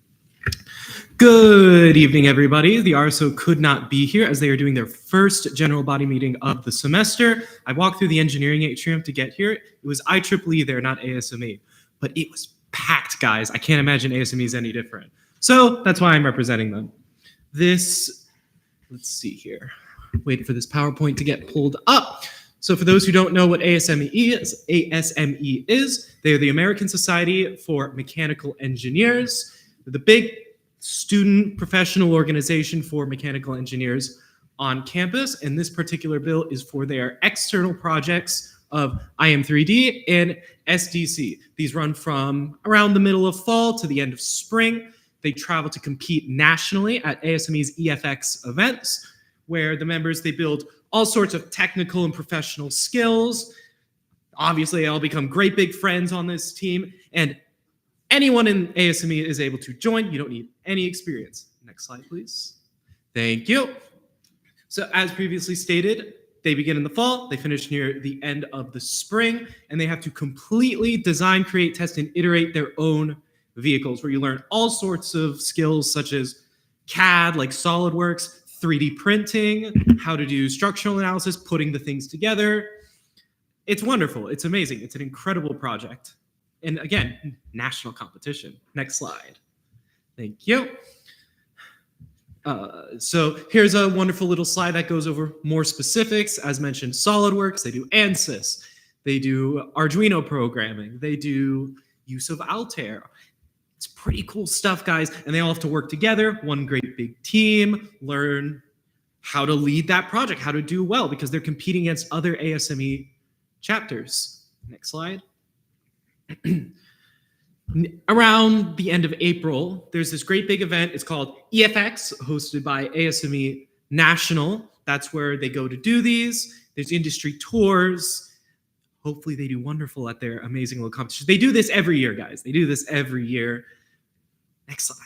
Speaker 23: Good evening, everybody. The RSO could not be here as they are doing their first general body meeting of the semester. I walked through the engineering atrium to get here. It was IEEE there, not ASME, but it was packed, guys. I can't imagine ASME is any different. So that's why I'm representing them. Let's see here. Waiting for this PowerPoint to get pulled up. So for those who don't know what ASME is, they are the American Society for Mechanical Engineers. They're the big student professional organization for mechanical engineers on campus, and this particular bill is for their external projects of IM3D and SDC. These run from around the middle of fall to the end of spring. They travel to compete nationally at ASME's EFX events, where the members, they build all sorts of technical and professional skills. Obviously, they all become great big friends on this team, and anyone in ASME is able to join. You don't need any experience. Next slide, please. Thank you. So as previously stated, they begin in the fall, they finish near the end of the spring, and they have to completely design, create, test, and iterate their own vehicles, where you learn all sorts of skills such as CAD, like SolidWorks, 3D printing, how to do structural analysis, putting the things together. It's wonderful. It's amazing. It's an incredible project. And again, national competition. Next slide. Thank you. So here's a wonderful little slide that goes over more specifics. As mentioned, SolidWorks, they do ANSYS, they do Arduino programming, they do use of Altair. It's pretty cool stuff, guys. And they all have to work together, one great big team, learn how to lead that project, how to do well, because they're competing against other ASME chapters. Next slide. Around the end of April, there's this great big event. It's called EFX, hosted by ASME National. That's where they go to do these. There's industry tours. Hopefully they do wonderful at their amazing little competition. They do this every year, guys. They do this every year. Next slide.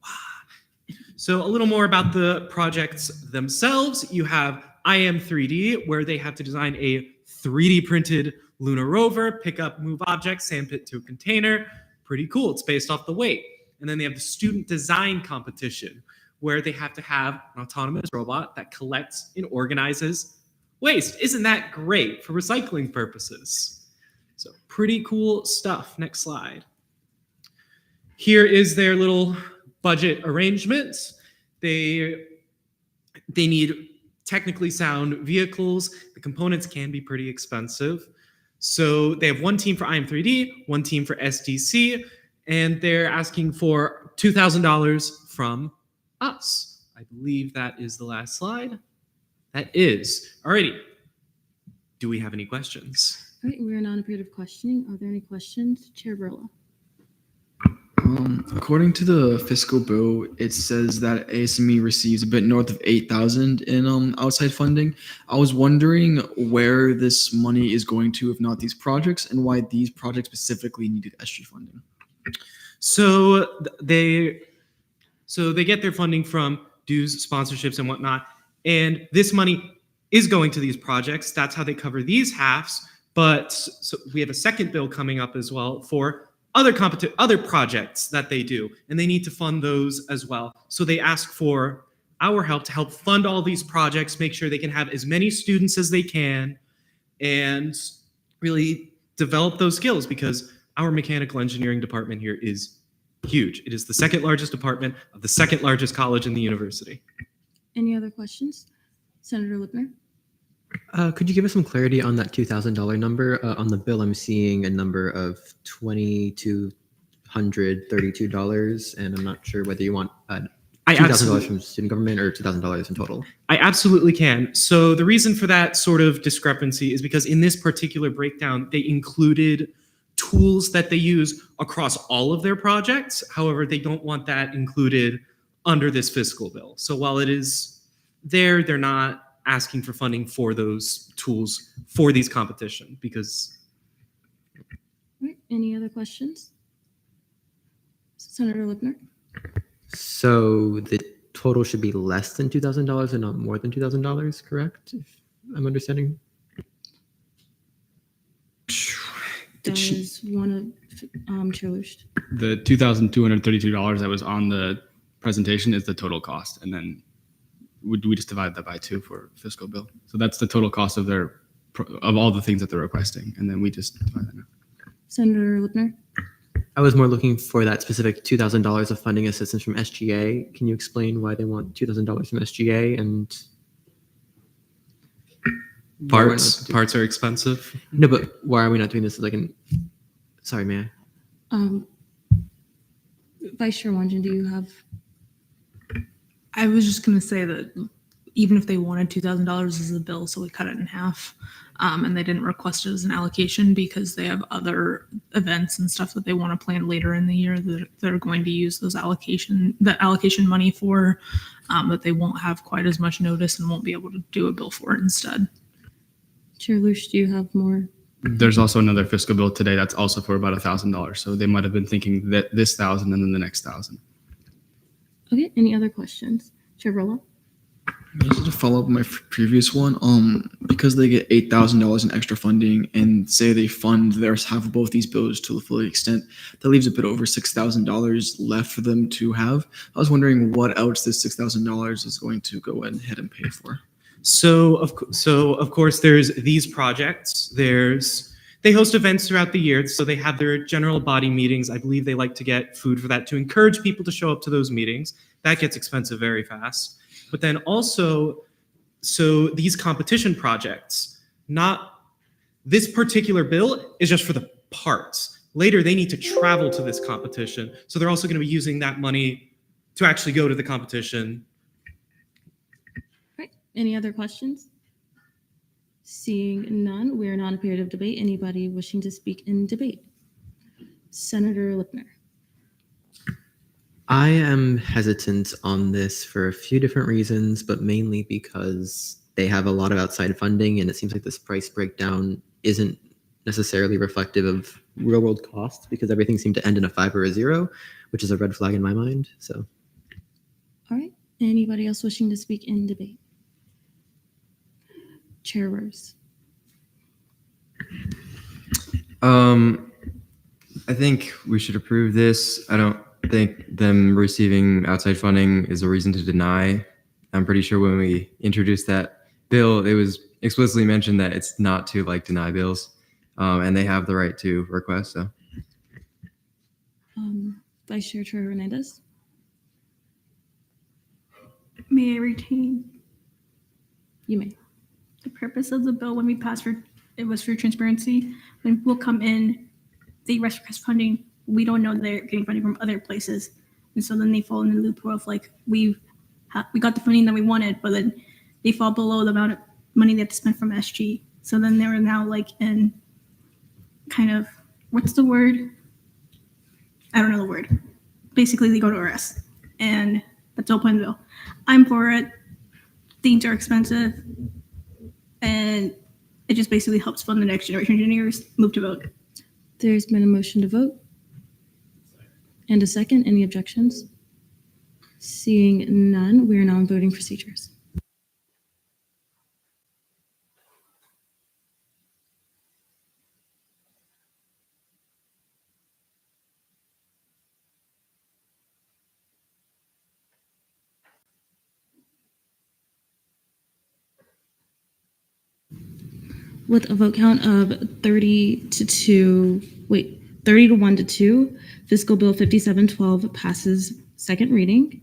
Speaker 23: Wow. So a little more about the projects themselves. You have IM3D, where they have to design a 3D printed lunar rover, pick up, move objects, sandpit to a container. Pretty cool. It's based off the weight. And then they have the student design competition, where they have to have an autonomous robot that collects and organizes waste. Isn't that great for recycling purposes? So pretty cool stuff. Next slide. Here is their little budget arrangements. They need technically sound vehicles. The components can be pretty expensive. So they have one team for IM3D, one team for SDC, and they're asking for $2,000 from us. I believe that is the last slide. That is. Alrighty. Do we have any questions?
Speaker 1: All right, we are now in a period of questioning. Are there any questions? Chair Burla.
Speaker 16: According to the fiscal bill, it says that ASME receives a bit north of $8,000 in outside funding. I was wondering where this money is going to, if not these projects, and why these projects specifically needed SG funding.
Speaker 23: So they get their funding from dues, sponsorships, and whatnot, and this money is going to these projects. That's how they cover these halves. But so we have a second bill coming up as well for other projects that they do, and they need to fund those as well. So they ask for our help to help fund all these projects, make sure they can have as many students as they can, and really develop those skills, because our mechanical engineering department here is huge. It is the second largest department of the second largest college in the university.
Speaker 1: Any other questions? Senator Lipner?
Speaker 18: Could you give us some clarity on that $2,000 number? On the bill, I'm seeing a number of $2,232, and I'm not sure whether you want $2,000 from student government or $2,000 in total.
Speaker 23: I absolutely can. So the reason for that sort of discrepancy is because in this particular breakdown, they included tools that they use across all of their projects. However, they don't want that included under this fiscal bill. So while it is there, they're not asking for funding for those tools for these competition, because.
Speaker 1: All right, any other questions? Senator Lipner?
Speaker 18: So the total should be less than $2,000 and not more than $2,000, correct? If I'm understanding.
Speaker 1: That is one of Chair Lush.
Speaker 24: The $2,232 that was on the presentation is the total cost, and then we just divide that by 2 for fiscal bill. So that's the total cost of all the things that they're requesting, and then we just divide that out.
Speaker 1: Senator Lipner?
Speaker 18: I was more looking for that specific $2,000 of funding assistance from SGA. Can you explain why they want $2,000 from SGA? And
Speaker 23: Parts are expensive.
Speaker 18: No, but why are we not doing this as sorry, may I?
Speaker 1: Vice Chair Wanjin, do you have?
Speaker 4: I was just going to say that
Speaker 7: even if they wanted $2,000 as a bill, so we cut it in half. And they didn't request it as an allocation because they have other events and stuff that they want to plan later in the year that they're going to use that allocation money for, that they won't have quite as much notice and won't be able to do a bill for it instead.
Speaker 1: Chair Lush, do you have more?
Speaker 24: There's also another fiscal bill today that's also for about $1,000. So they might have been thinking that this 1,000 and then the next 1,000.
Speaker 1: Okay, any other questions? Chair Rowell?
Speaker 16: Just to follow up my previous one, because they get $8,000 in extra funding, and say they fund their half of both these bills to the full extent, that leaves a bit over $6,000 left for them to have. I was wondering what else this $6,000 is going to go ahead and pay for.
Speaker 23: So of course, there's these projects. They host events throughout the year, so they have their general body meetings. I believe they like to get food for that to encourage people to show up to those meetings. That gets expensive very fast. But then also, so these competition projects, not this particular bill is just for the parts. Later, they need to travel to this competition. So they're also going to be using that money to actually go to the competition.
Speaker 1: Right. Any other questions? Seeing none, we are now in a period of debate. Anybody wishing to speak in debate? Senator Lipner.
Speaker 18: I am hesitant on this for a few different reasons, but mainly because they have a lot of outside funding, and it seems like this price breakdown isn't necessarily reflective of real world costs because everything seemed to end in a 5 or a 0, which is a red flag in my mind. So,
Speaker 1: All right. Anybody else wishing to speak in debate? Chair Rose.
Speaker 5: I think we should approve this. I don't think them receiving outside funding is a reason to deny. I'm pretty sure when we introduced that bill, it was explicitly mentioned that it's not to deny bills, and they have the right to request. So,
Speaker 1: Vice Chair Troy Hernandez.
Speaker 2: May I retain?
Speaker 1: You may.
Speaker 2: The purpose of the bill when we passed it was for transparency. When people come in, they request funding. We don't know they're getting funding from other places, and so then they fall in the loophole of we got the funding that we wanted, but then they fall below the amount of money they have to spend from SG. So then they're now in kind of, what's the word? I don't know the word. Basically, they go to arrest, and that's the whole point of the bill. I'm for it. Things are expensive, and it just basically helps fund the next generation engineers. Move to vote.
Speaker 1: There's been a motion to vote. And a second. Any objections? Seeing none, we are now in voting procedures. With a vote count of 30 to 1 to 2, Fiscal Bill 5712 passes second reading.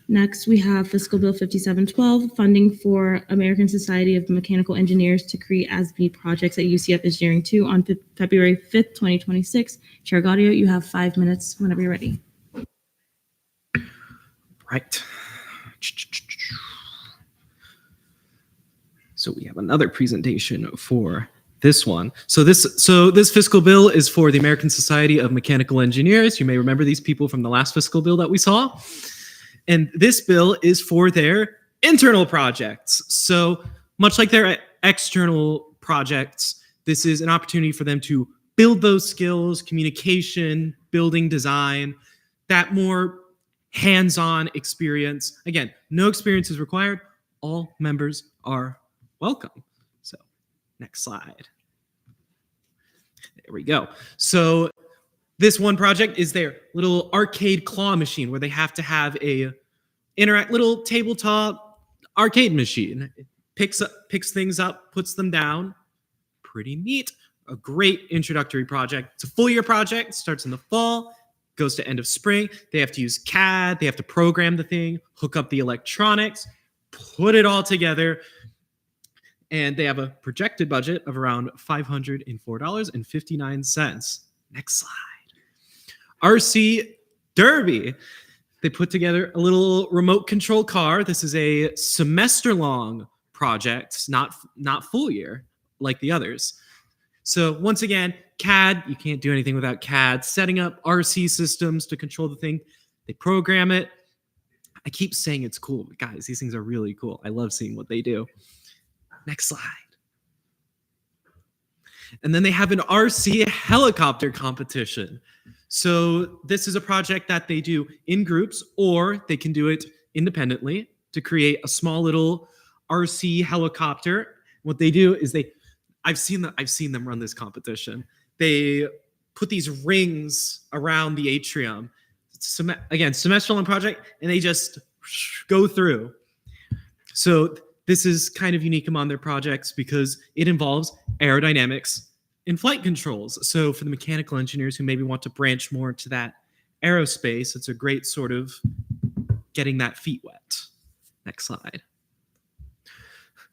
Speaker 1: Next, we have Fiscal Bill 5712, funding for American Society of Mechanical Engineers to create as-need projects at UCF Engineering 2 on February 5th, 2026. Chair Gaudio, you have 5 minutes whenever you're ready.
Speaker 23: Right. So we have another presentation for this one. So this fiscal bill is for the American Society of Mechanical Engineers. You may remember these people from the last fiscal bill that we saw. And this bill is for their internal projects. So much like their external projects, this is an opportunity for them to build those skills, communication, building design, that more hands-on experience. Again, no experience is required. All members are welcome. So next slide. There we go. So this one project is their little arcade claw machine where they have to have a little tabletop arcade machine. It picks things up, puts them down. Pretty neat. A great introductory project. It's a full year project. Starts in the fall, goes to end of spring. They have to use CAD. They have to program the thing, hook up the electronics, put it all together. And they have a projected budget of around $504.59. Next slide. RC Derby. They put together a little remote control car. This is a semester-long project, not full year like the others. So once again, CAD, you can't do anything without CAD. Setting up RC systems to control the thing. They program it. I keep saying it's cool, but guys, these things are really cool. I love seeing what they do. Next slide. And then they have an RC helicopter competition. So this is a project that they do in groups, or they can do it independently to create a small little RC helicopter. What they do is I've seen them run this competition. They put these rings around the atrium. Again, semester-long project, and they just go through. So this is kind of unique among their projects because it involves aerodynamics and flight controls. So for the mechanical engineers who maybe want to branch more into that aerospace, it's a great sort of getting that feet wet. Next slide.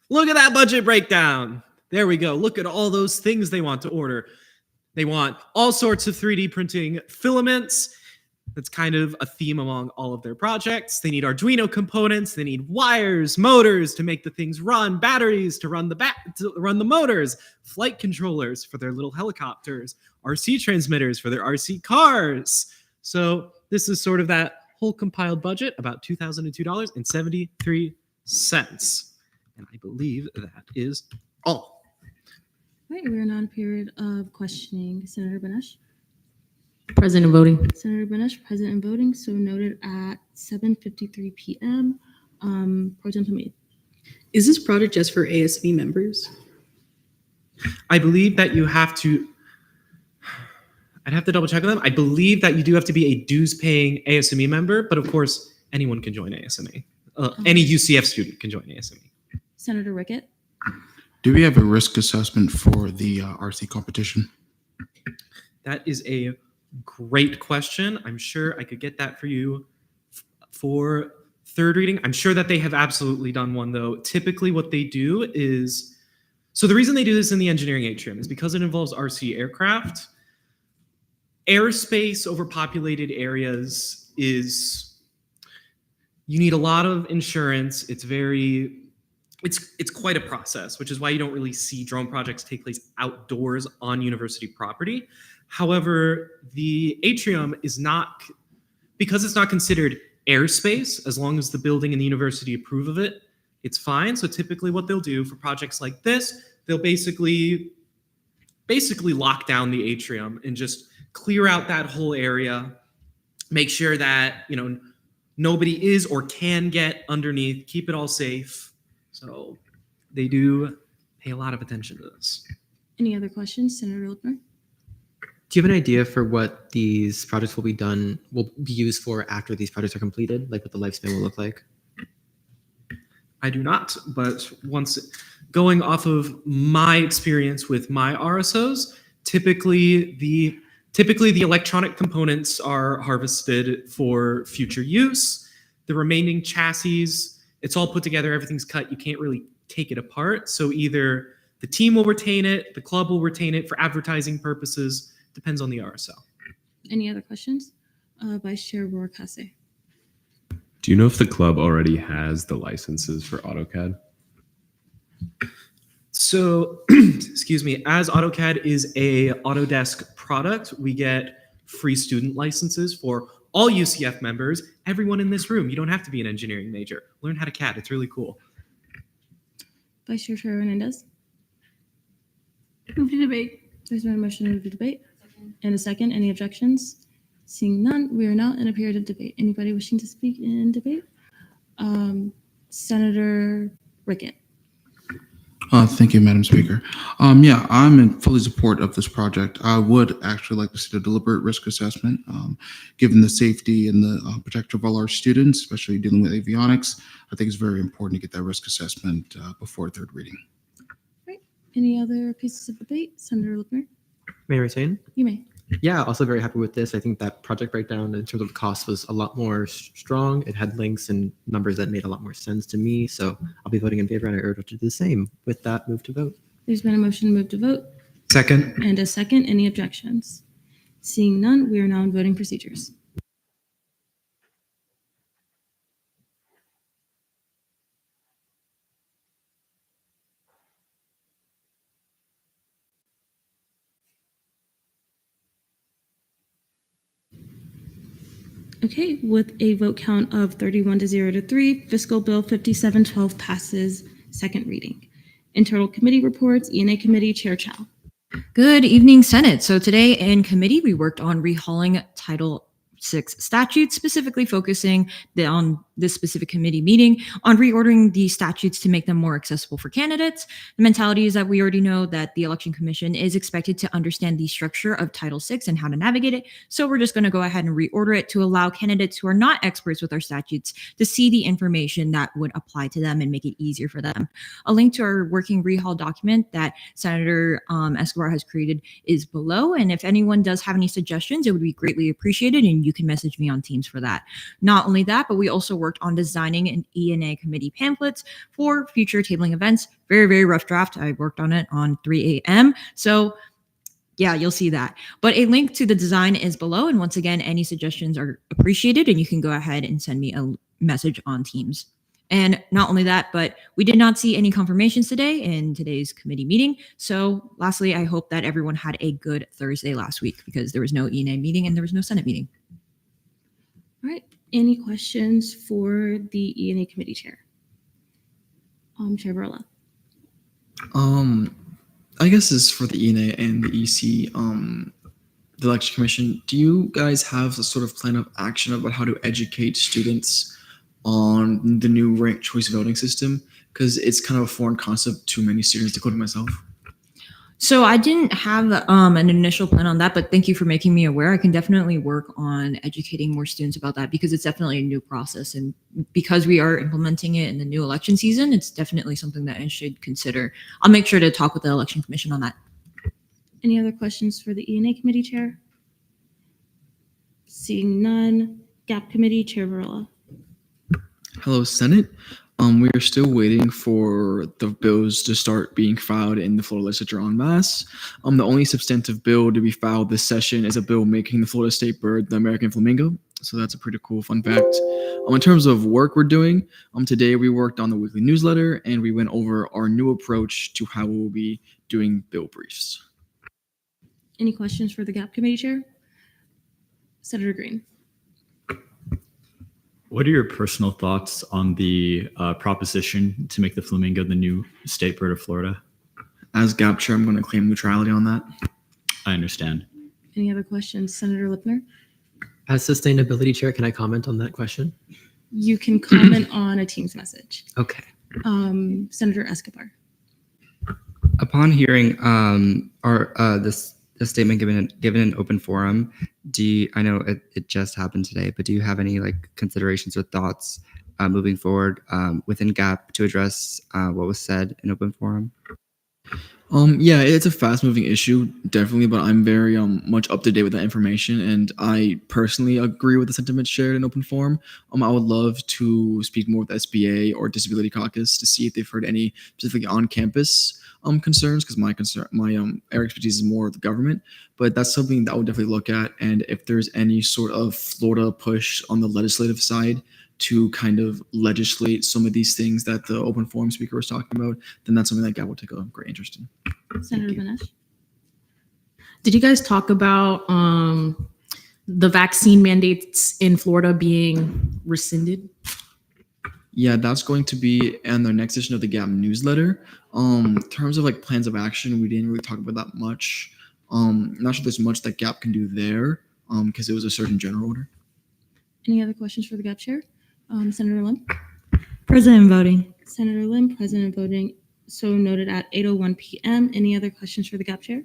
Speaker 23: Look at that budget breakdown. There we go. Look at all those things they want to order. They want all sorts of 3D printing filaments. That's kind of a theme among all of their projects. They need Arduino components. They need wires, motors to make the things run, batteries to run the motors, flight controllers for their little helicopters, RC transmitters for their RC cars. So this is sort of that whole compiled budget, about $2,002.73. And I believe that is all.
Speaker 1: All right, we're now in a period of questioning. Senator Benesh.
Speaker 6: Present and voting.
Speaker 1: Senator Benesh, present and voting, so noted at 7:53 p.m. Pro Tem Hamid.
Speaker 6: Is this project just for ASB members?
Speaker 23: I believe that you have to, I'd have to double check with them. I believe that you do have to be a dues-paying ASME member, but of course, anyone can join ASME. Any UCF student can join ASME.
Speaker 1: Senator Rickett.
Speaker 17: Do we have a risk assessment for the RC competition?
Speaker 23: That is a great question. I'm sure I could get that for you for third reading. I'm sure that they have absolutely done one, though. Typically what they do is, so the reason they do this in the engineering atrium is because it involves RC aircraft. Airspace over populated areas is, you need a lot of insurance. It's quite a process, which is why you don't really see drone projects take place outdoors on university property. However, the atrium is not, because it's not considered airspace, as long as the building and the university approve of it, it's fine. So typically what they'll do for projects like this, they'll basically lock down the atrium and just clear out that whole area, make sure that, nobody is or can get underneath, keep it all safe. So they do pay a lot of attention to this.
Speaker 1: Any other questions, Senator Lippner?
Speaker 18: Do you have an idea for what these projects will be used for after these projects are completed? Like what the lifespan will look like?
Speaker 23: I do not, but going off of my experience with my RSOs, typically the electronic components are harvested for future use. The remaining chassis, it's all put together, everything's cut, you can't really take it apart. So either the team will retain it, the club will retain it for advertising purposes, depends on the RSO.
Speaker 1: Any other questions? Vice Chair Roar Kase.
Speaker 8: Do you know if the club already has the licenses for AutoCAD?
Speaker 23: So, excuse me, as AutoCAD is a Autodesk product, we get free student licenses for all UCF members, everyone in this room. You don't have to be an engineering major. Learn how to CAD. It's really cool.
Speaker 1: Vice Chair Hernandez.
Speaker 2: Move to debate.
Speaker 1: There's been a motion to move to debate. And a second. Any objections? Seeing none, we are now in a period of debate. Anybody wishing to speak in debate? Senator Rickett.
Speaker 17: Thank you, Madam Speaker. Yeah, I'm in fully support of this project. I would actually like to see the deliberate risk assessment, given the safety and the protection of all our students, especially dealing with avionics. I think it's very important to get that risk assessment before third reading.
Speaker 1: Right. Any other pieces of debate? Senator Lippner.
Speaker 18: May I retain?
Speaker 1: You may.
Speaker 18: Yeah, also very happy with this. I think that project breakdown in terms of the cost was a lot more strong. It had links and numbers that made a lot more sense to me. So I'll be voting in favor, and I urge you to do the same. With that, move to vote.
Speaker 1: There's been a motion to move to vote.
Speaker 23: Second.
Speaker 1: And a second. Any objections? Seeing none, we are now in voting procedures. Okay, with a vote count of 31 to 0 to 3, Fiscal Bill 5712 passes second reading. Internal committee reports, E&A Committee, Chair Chow.
Speaker 9: Good evening, Senate. So today in committee, we worked on rehauling Title VI statutes, specifically focusing on this specific committee meeting on reordering the statutes to make them more accessible for candidates. The mentality is that we already know that the Election Commission is expected to understand the structure of Title VI and how to navigate it. So we're just going to go ahead and reorder it to allow candidates who are not experts with our statutes to see the information that would apply to them and make it easier for them. A link to our working rehaul document that Senator Escobar has created is below. And if anyone does have any suggestions, it would be greatly appreciated. And you can message me on Teams for that. Not only that, but we also worked on designing an E&A committee pamphlets for future tabling events. Very, very rough draft. I worked on it on 3 a.m. So yeah, you'll see that. But a link to the design is below. And once again, any suggestions are appreciated and you can go ahead and send me a message on Teams. And not only that, but we did not see any confirmations today in today's committee meeting. So lastly, I hope that everyone had a good Thursday last week because there was no E&A meeting and there was no Senate meeting.
Speaker 1: All right, any questions for the E&A Committee Chair? Chair Varela.
Speaker 16: I guess this is for the ENA and the EC, the Election Commission. Do you guys have a sort of plan of action about how to educate students on the new ranked choice voting system? Because it's kind of a foreign concept to many students, including myself.
Speaker 9: So I didn't have an initial plan on that, but thank you for making me aware. I can definitely work on educating more students about that because it's definitely a new process. And because we are implementing it in the new election season, it's definitely something that I should consider. I'll make sure to talk with the Election Commission on that.
Speaker 1: Any other questions for the E&A Committee Chair? Seeing none, GAP Committee, Chair Varela.
Speaker 16: Hello, Senate. We are still waiting for the bills to start being filed in the Florida legislature en masse. The only substantive bill to be filed this session is a bill making the Florida state bird the American flamingo. So that's a pretty cool fun fact. In terms of work we're doing, today we worked on the weekly newsletter and we went over our new approach to how we'll be doing bill briefs.
Speaker 1: Any questions for the GAP Committee Chair? Senator Green.
Speaker 3: What are your personal thoughts on the proposition to make the flamingo the new state bird of Florida?
Speaker 16: As GAP chair, I'm going to claim neutrality on that.
Speaker 3: I understand.
Speaker 1: Any other questions? Senator Lipner?
Speaker 18: As sustainability chair, can I comment on that question?
Speaker 1: You can comment on a Teams message.
Speaker 18: Okay.
Speaker 1: Senator Escobar.
Speaker 10: Upon hearing this statement given in open forum, I know it just happened today, but do you have any considerations or thoughts moving forward within GAP to address what was said in open forum?
Speaker 16: Yeah, it's a fast-moving issue, definitely, but I'm very much up to date with that information, and I personally agree with the sentiments shared in open forum. I would love to speak more with SBA or Disability Caucus to see if they've heard any specifically on-campus concerns, because my area expertise is more of the government, but that's something that I would definitely look at. And if there's any sort of Florida push on the legislative side to kind of legislate some of these things that the open forum speaker was talking about, then that's something that GAP will take a great interest in.
Speaker 1: Senator Benesh.
Speaker 11: Did you guys talk about the vaccine mandates in Florida being rescinded?
Speaker 16: Yeah, that's going to be in the next edition of the GAP newsletter. In terms of plans of action, we didn't really talk about that much. I'm not sure there's much that GAP can do there because it was a certain general order.
Speaker 1: Any other questions for the GAP chair? Senator Lim?
Speaker 9: President voting.
Speaker 1: Senator Lim, President voting. So noted at 8:01 p.m. Any other questions for the GAP chair?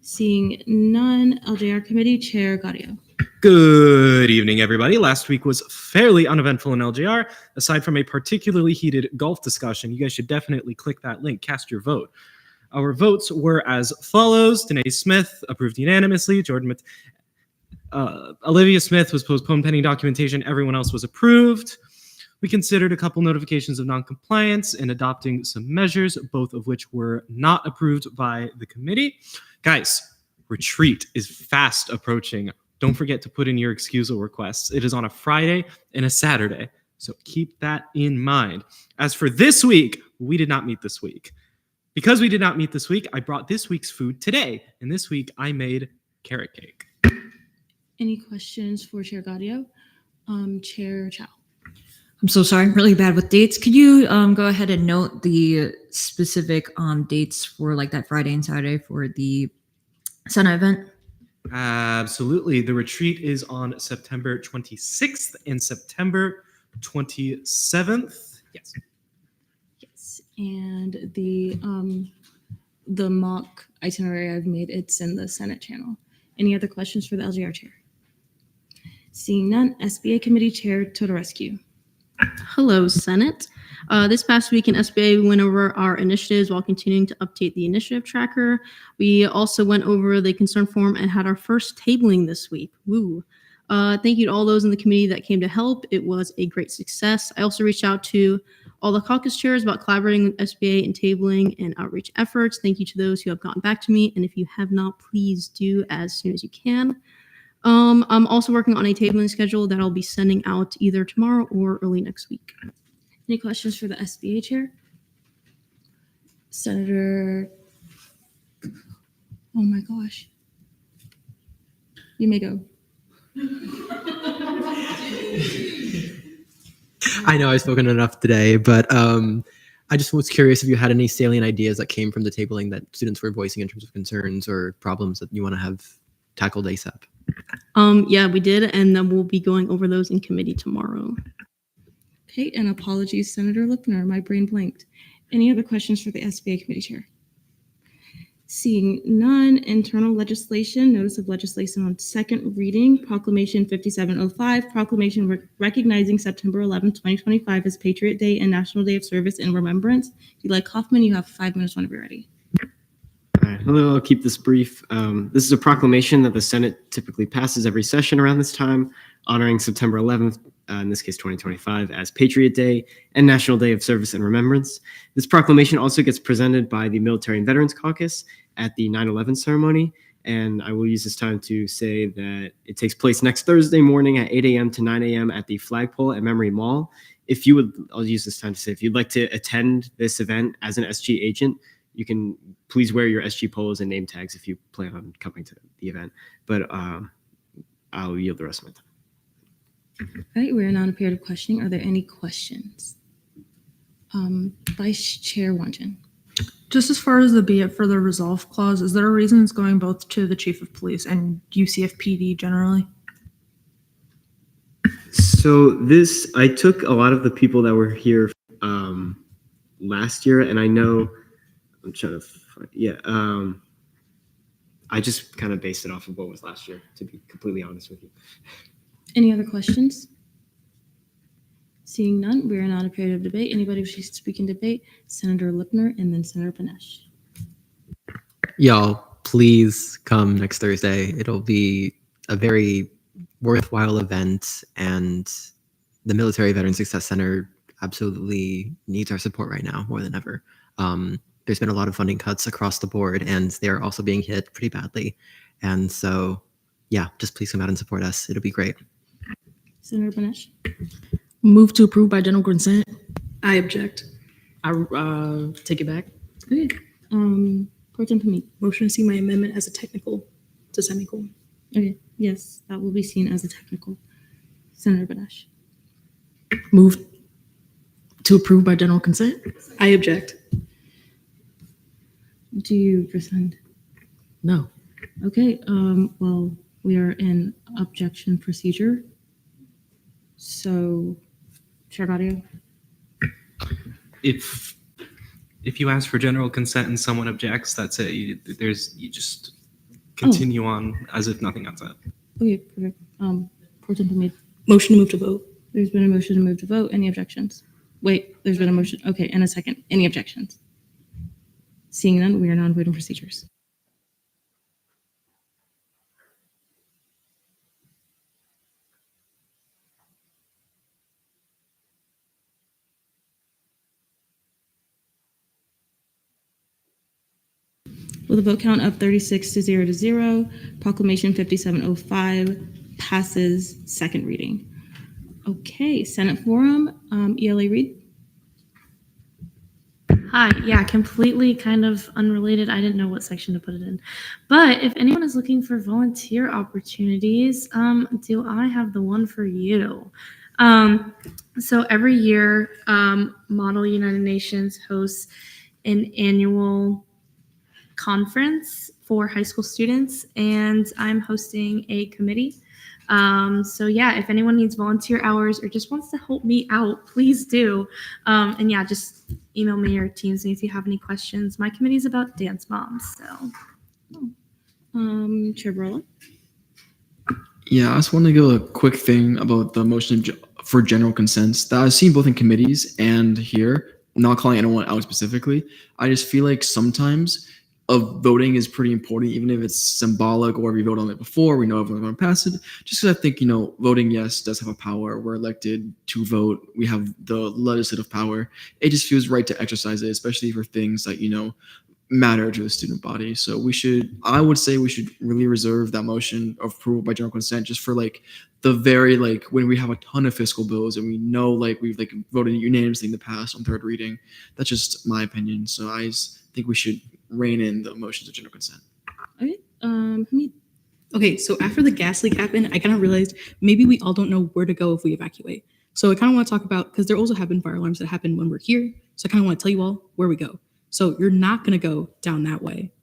Speaker 1: Seeing none, LJR Committee Chair Gaudio.
Speaker 23: Good evening, everybody. Last week was fairly uneventful in LJR. Aside from a particularly heated golf discussion, you guys should definitely click that link, cast your vote. Our votes were as follows. Danae Smith approved unanimously. Olivia Smith was postponed pending documentation. Everyone else was approved. We considered a couple notifications of noncompliance and adopting some measures, both of which were not approved by the committee. Guys, retreat is fast approaching. Don't forget to put in your excusal requests. It is on a Friday and a Saturday, so keep that in mind. As for this week, we did not meet this week. Because we did not meet this week, I brought this week's food today, and this week I made carrot cake.
Speaker 1: Any questions for Chair Gaudio? Chair Chow.
Speaker 9: I'm so sorry, I'm really bad with dates. Could you go ahead and note the specific dates for like that Friday and Saturday for the Senate event?
Speaker 23: Absolutely. The retreat is on September 26th and September 27th. Yes.
Speaker 1: Yes, and the mock itinerary I've made, it's in the Senate channel. Any other questions for the LGR chair? Seeing none, SBA Committee Chair Todorescu.
Speaker 14: Hello, Senate. This past week in SBA, we went over our initiatives while continuing to update the initiative tracker. We also went over the concern form and had our first tabling this week. Woo. Thank you to all those in the committee that came to help. It was a great success. I also reached out to all the caucus chairs about collaborating with SBA in tabling and outreach efforts. Thank you to those who have gotten back to me. And if you have not, please do as soon as you can. I'm also working on a tabling schedule that I'll be sending out either tomorrow or early next week.
Speaker 1: Any questions for the SBA chair? Senator, oh my gosh. You may go.
Speaker 18: I know I've spoken enough today, but I just was curious if you had any salient ideas that came from the tabling that students were voicing in terms of concerns or problems that you want to have tackled ASAP.
Speaker 14: Yeah, we did, and then we'll be going over those in committee tomorrow.
Speaker 1: Okay, and apologies, Senator Lipner, my brain blanked. Any other questions for the SBA Committee Chair? Seeing none, internal legislation, notice of legislation on second reading, Proclamation 5705, proclamation recognizing September 11, 2025 as Patriot Day and National Day of Service and Remembrance. If you'd like Kaufman, you have 5 minutes whenever you're ready.
Speaker 22: All right, hello, I'll keep this brief. This is a proclamation that the Senate typically passes every session around this time, honoring September 11th, in this case 2025, as Patriot Day and National Day of Service and Remembrance. This proclamation also gets presented by the Military and Veterans Caucus at the 9/11 ceremony, and I will use this time to say that it takes place next Thursday morning at 8 a.m. to 9 a.m. at the flagpole at Memory Mall. If you would, I'll use this time to say, if you'd like to attend this event as an SG agent, you can please wear your SG polos and name tags if you plan on coming to the event, but I'll yield the rest of my time.
Speaker 1: All right, we're now in a period of questioning. Are there any questions? Vice Chair Wanjin.
Speaker 7: Just as far as the be it further resolve clause, is there a reason it's going both to the chief of police and UCFPD generally?
Speaker 22: So this, I took a lot of the people that were here last year, and I know, I'm trying to find, yeah, I just kind of based it off of what was last year, to be completely honest with you.
Speaker 1: Any other questions? Seeing none, we are now in a period of debate. Anybody wishing to speak in debate? Senator Lipner and then Senator Panesh.
Speaker 18: Y'all, please come next Thursday. It'll be a very worthwhile event, and the Military Veteran Success Center absolutely needs our support right now more than ever. There's been a lot of funding cuts across the board, and they're also being hit pretty badly. And so, yeah, just please come out and support us. It'll be great.
Speaker 1: Senator Panesh.
Speaker 11: Move to approve by general consent.
Speaker 6: I object.
Speaker 11: I take it back.
Speaker 1: Okay. Pro Tem Hamid.
Speaker 6: Motion to see my amendment as a technical to semicolon.
Speaker 1: Okay. Yes, that will be seen as a technical. Senator Panesh.
Speaker 11: Move to approve by general consent.
Speaker 6: I object.
Speaker 1: Do you rescind?
Speaker 11: No.
Speaker 1: Okay. Well, we are in objection procedure. So, Chair Gaudio.
Speaker 23: If you ask for general consent and someone objects, that's it. You just continue on as if nothing else happened.
Speaker 1: Okay, perfect. Pro Tem Hamid.
Speaker 6: Motion to move to vote.
Speaker 1: There's been a motion to move to vote. Any objections? Wait, there's been a motion. Okay, and a second. Any objections? Seeing none, we are now in voting procedures. With a vote count of 36 to 0, Proclamation 5705 passes second reading. Okay, Senate Forum, ELA Reid.
Speaker 11: Hi. Yeah, completely kind of unrelated. I didn't know what section to put it in. But if anyone is looking for volunteer opportunities, do I have the one for you? So every year, Model United Nations hosts an annual conference for high school students, and I'm hosting a committee. So yeah, if anyone needs volunteer hours or just wants to help me out, please do. And yeah, just email me or Teams me if you have any questions. My committee is about dance moms. So,
Speaker 1: Chair Barlow.
Speaker 16: Yeah, I just want to give a quick thing about the motion for general consents that I've seen both in committees and here. Not calling anyone out specifically. I just feel like sometimes voting is pretty important, even if it's symbolic or we voted on it before, we know everyone's going to pass it. Just because I think, voting yes does have a power. We're elected to vote. We have the legislative power. It just feels right to exercise it, especially for things that, matter to the student body. So I would say we should really reserve that motion of approval by general consent just for the very when we have a ton of fiscal bills and we know we've voted unanimously in the past on third reading. That's just my opinion. So I just think we should rein in the motions of general consent.
Speaker 1: Okay. Hamid.
Speaker 6: Okay, so after the gas leak happened, I kind of realized maybe we all don't know where to go if we evacuate. So I kind of want to talk about, because there also have been fire alarms that happen when we're here. So I kind of want to tell you all where we go. So you're not going to go down that way,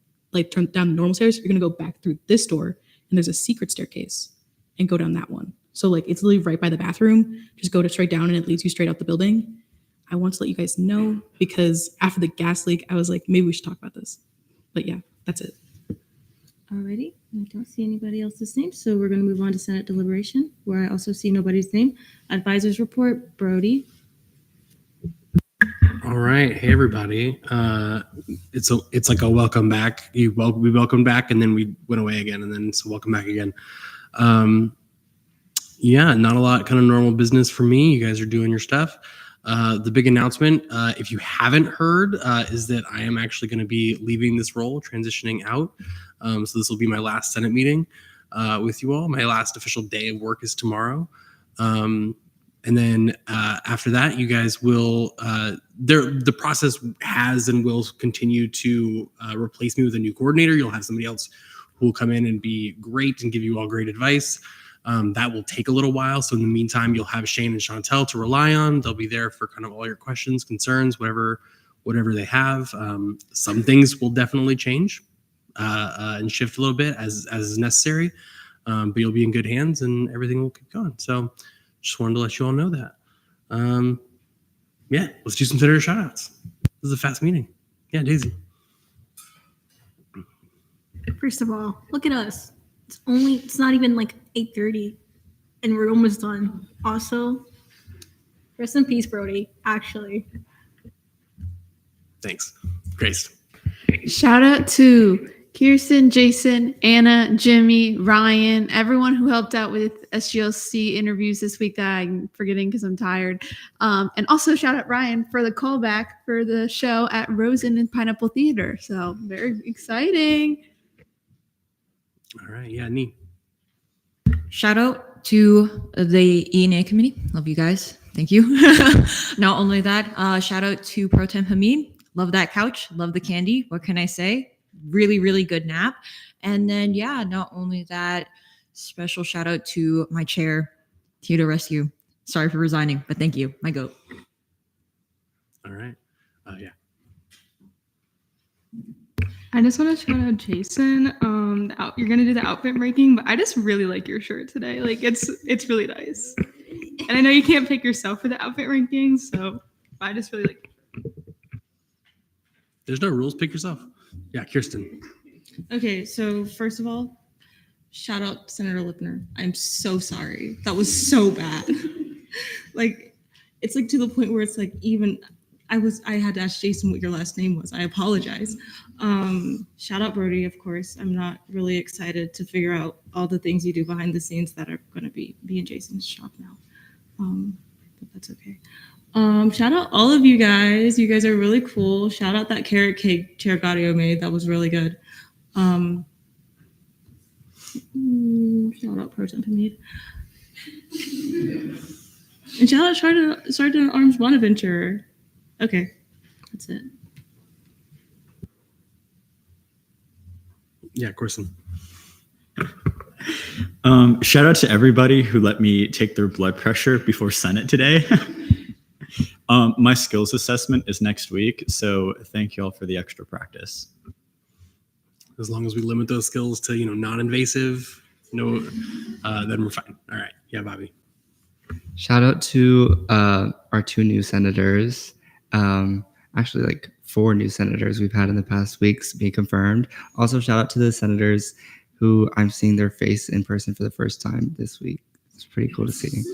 Speaker 6: turn down the normal stairs. You're going to go back through this door, and there's a secret staircase, and go down that one. So it's literally right by the bathroom. Just go straight down, and it leads you straight out the building. I want to let you guys know, because after the gas leak, I was like, maybe we should talk about this. But yeah, that's it.
Speaker 1: Alrighty. I don't see anybody else's name, so we're going to move on to Senate deliberation, where I also see nobody's name. Advisors report, Brody.
Speaker 15: All right, hey everybody. It's like a welcome back. We welcomed back, and then we went away again, and then it's a welcome back again. Yeah, not a lot, kind of normal business for me. You guys are doing your stuff. The big announcement, if you haven't heard, is that I am actually going to be leaving this role, transitioning out. So this will be my last Senate meeting with you all. My last official day of work is tomorrow. And then after that, you guys will, the process has and will continue to replace me with a new coordinator. You'll have somebody else who will come in and be great and give you all great advice. That will take a little while. So in the meantime, you'll have Shane and Chantel to rely on. They'll be there for kind of all your questions, concerns, whatever they have. Some things will definitely change and shift a little bit as is necessary. But you'll be in good hands and everything will keep going. So just wanted to let you all know that. Yeah, let's do some senator shout outs. This is a fast meeting. Yeah, Daisy.
Speaker 2: First of all, look at us. It's not even 8:30 and we're almost done. Also, rest in peace, Brody, actually.
Speaker 15: Thanks. Grace.
Speaker 19: Shout out to Kirsten, Jason, Anna, Jimmy, Ryan, everyone who helped out with SGLC interviews this week that I'm forgetting because I'm tired. And also shout out Ryan for the callback for the show at Rosen and Pineapple Theater. So very exciting.
Speaker 15: All right. Yeah, neat.
Speaker 9: Shout out to the E&A committee. Love you guys. Thank you. Not only that, shout out to Pro Tem Hamid. Love that couch. Love the candy. What can I say? Really, really good nap. And then, yeah, not only that, special shout out to my chair, Theodore Rescue. Sorry for resigning, but thank you. My goat.
Speaker 15: All right. Yeah.
Speaker 20: I just want to shout out Jason. You're gonna do the outfit ranking, but I just really like your shirt today. It's really nice. And I know you can't pick yourself for the outfit rankings, so I just really like it.
Speaker 15: There's no rules. Pick yourself. Yeah, Kirsten.
Speaker 1: Okay, so first of all, shout out Senator Lipner. I'm so sorry. That was so bad. It's to the point where it's even I had to ask Jason what your last name was. I apologize. Shout out Brody, of course. I'm not really excited to figure out all the things you do behind the scenes that are going to be in Jason's shop now. But that's okay. Shout out all of you guys. You guys are really cool. Shout out that carrot cake Chair Gaudio made. That was really good. Shout out Pro Tem Hamid. And shout out Sergeant Arms Bonaventure. Okay, that's it.
Speaker 15: Yeah, Corson.
Speaker 3: Shout out to everybody who let me take their blood pressure before Senate today. My skills assessment is next week, so thank you all for the extra practice.
Speaker 15: As long as we limit those skills to, non-invasive, then we're fine. All right. Yeah, Bobby.
Speaker 10: Shout out to our 2 new senators. Actually, like 4 new senators we've had in the past weeks be confirmed. Also, shout out to the senators who I'm seeing their face in person for the first time this week. It's pretty cool to see.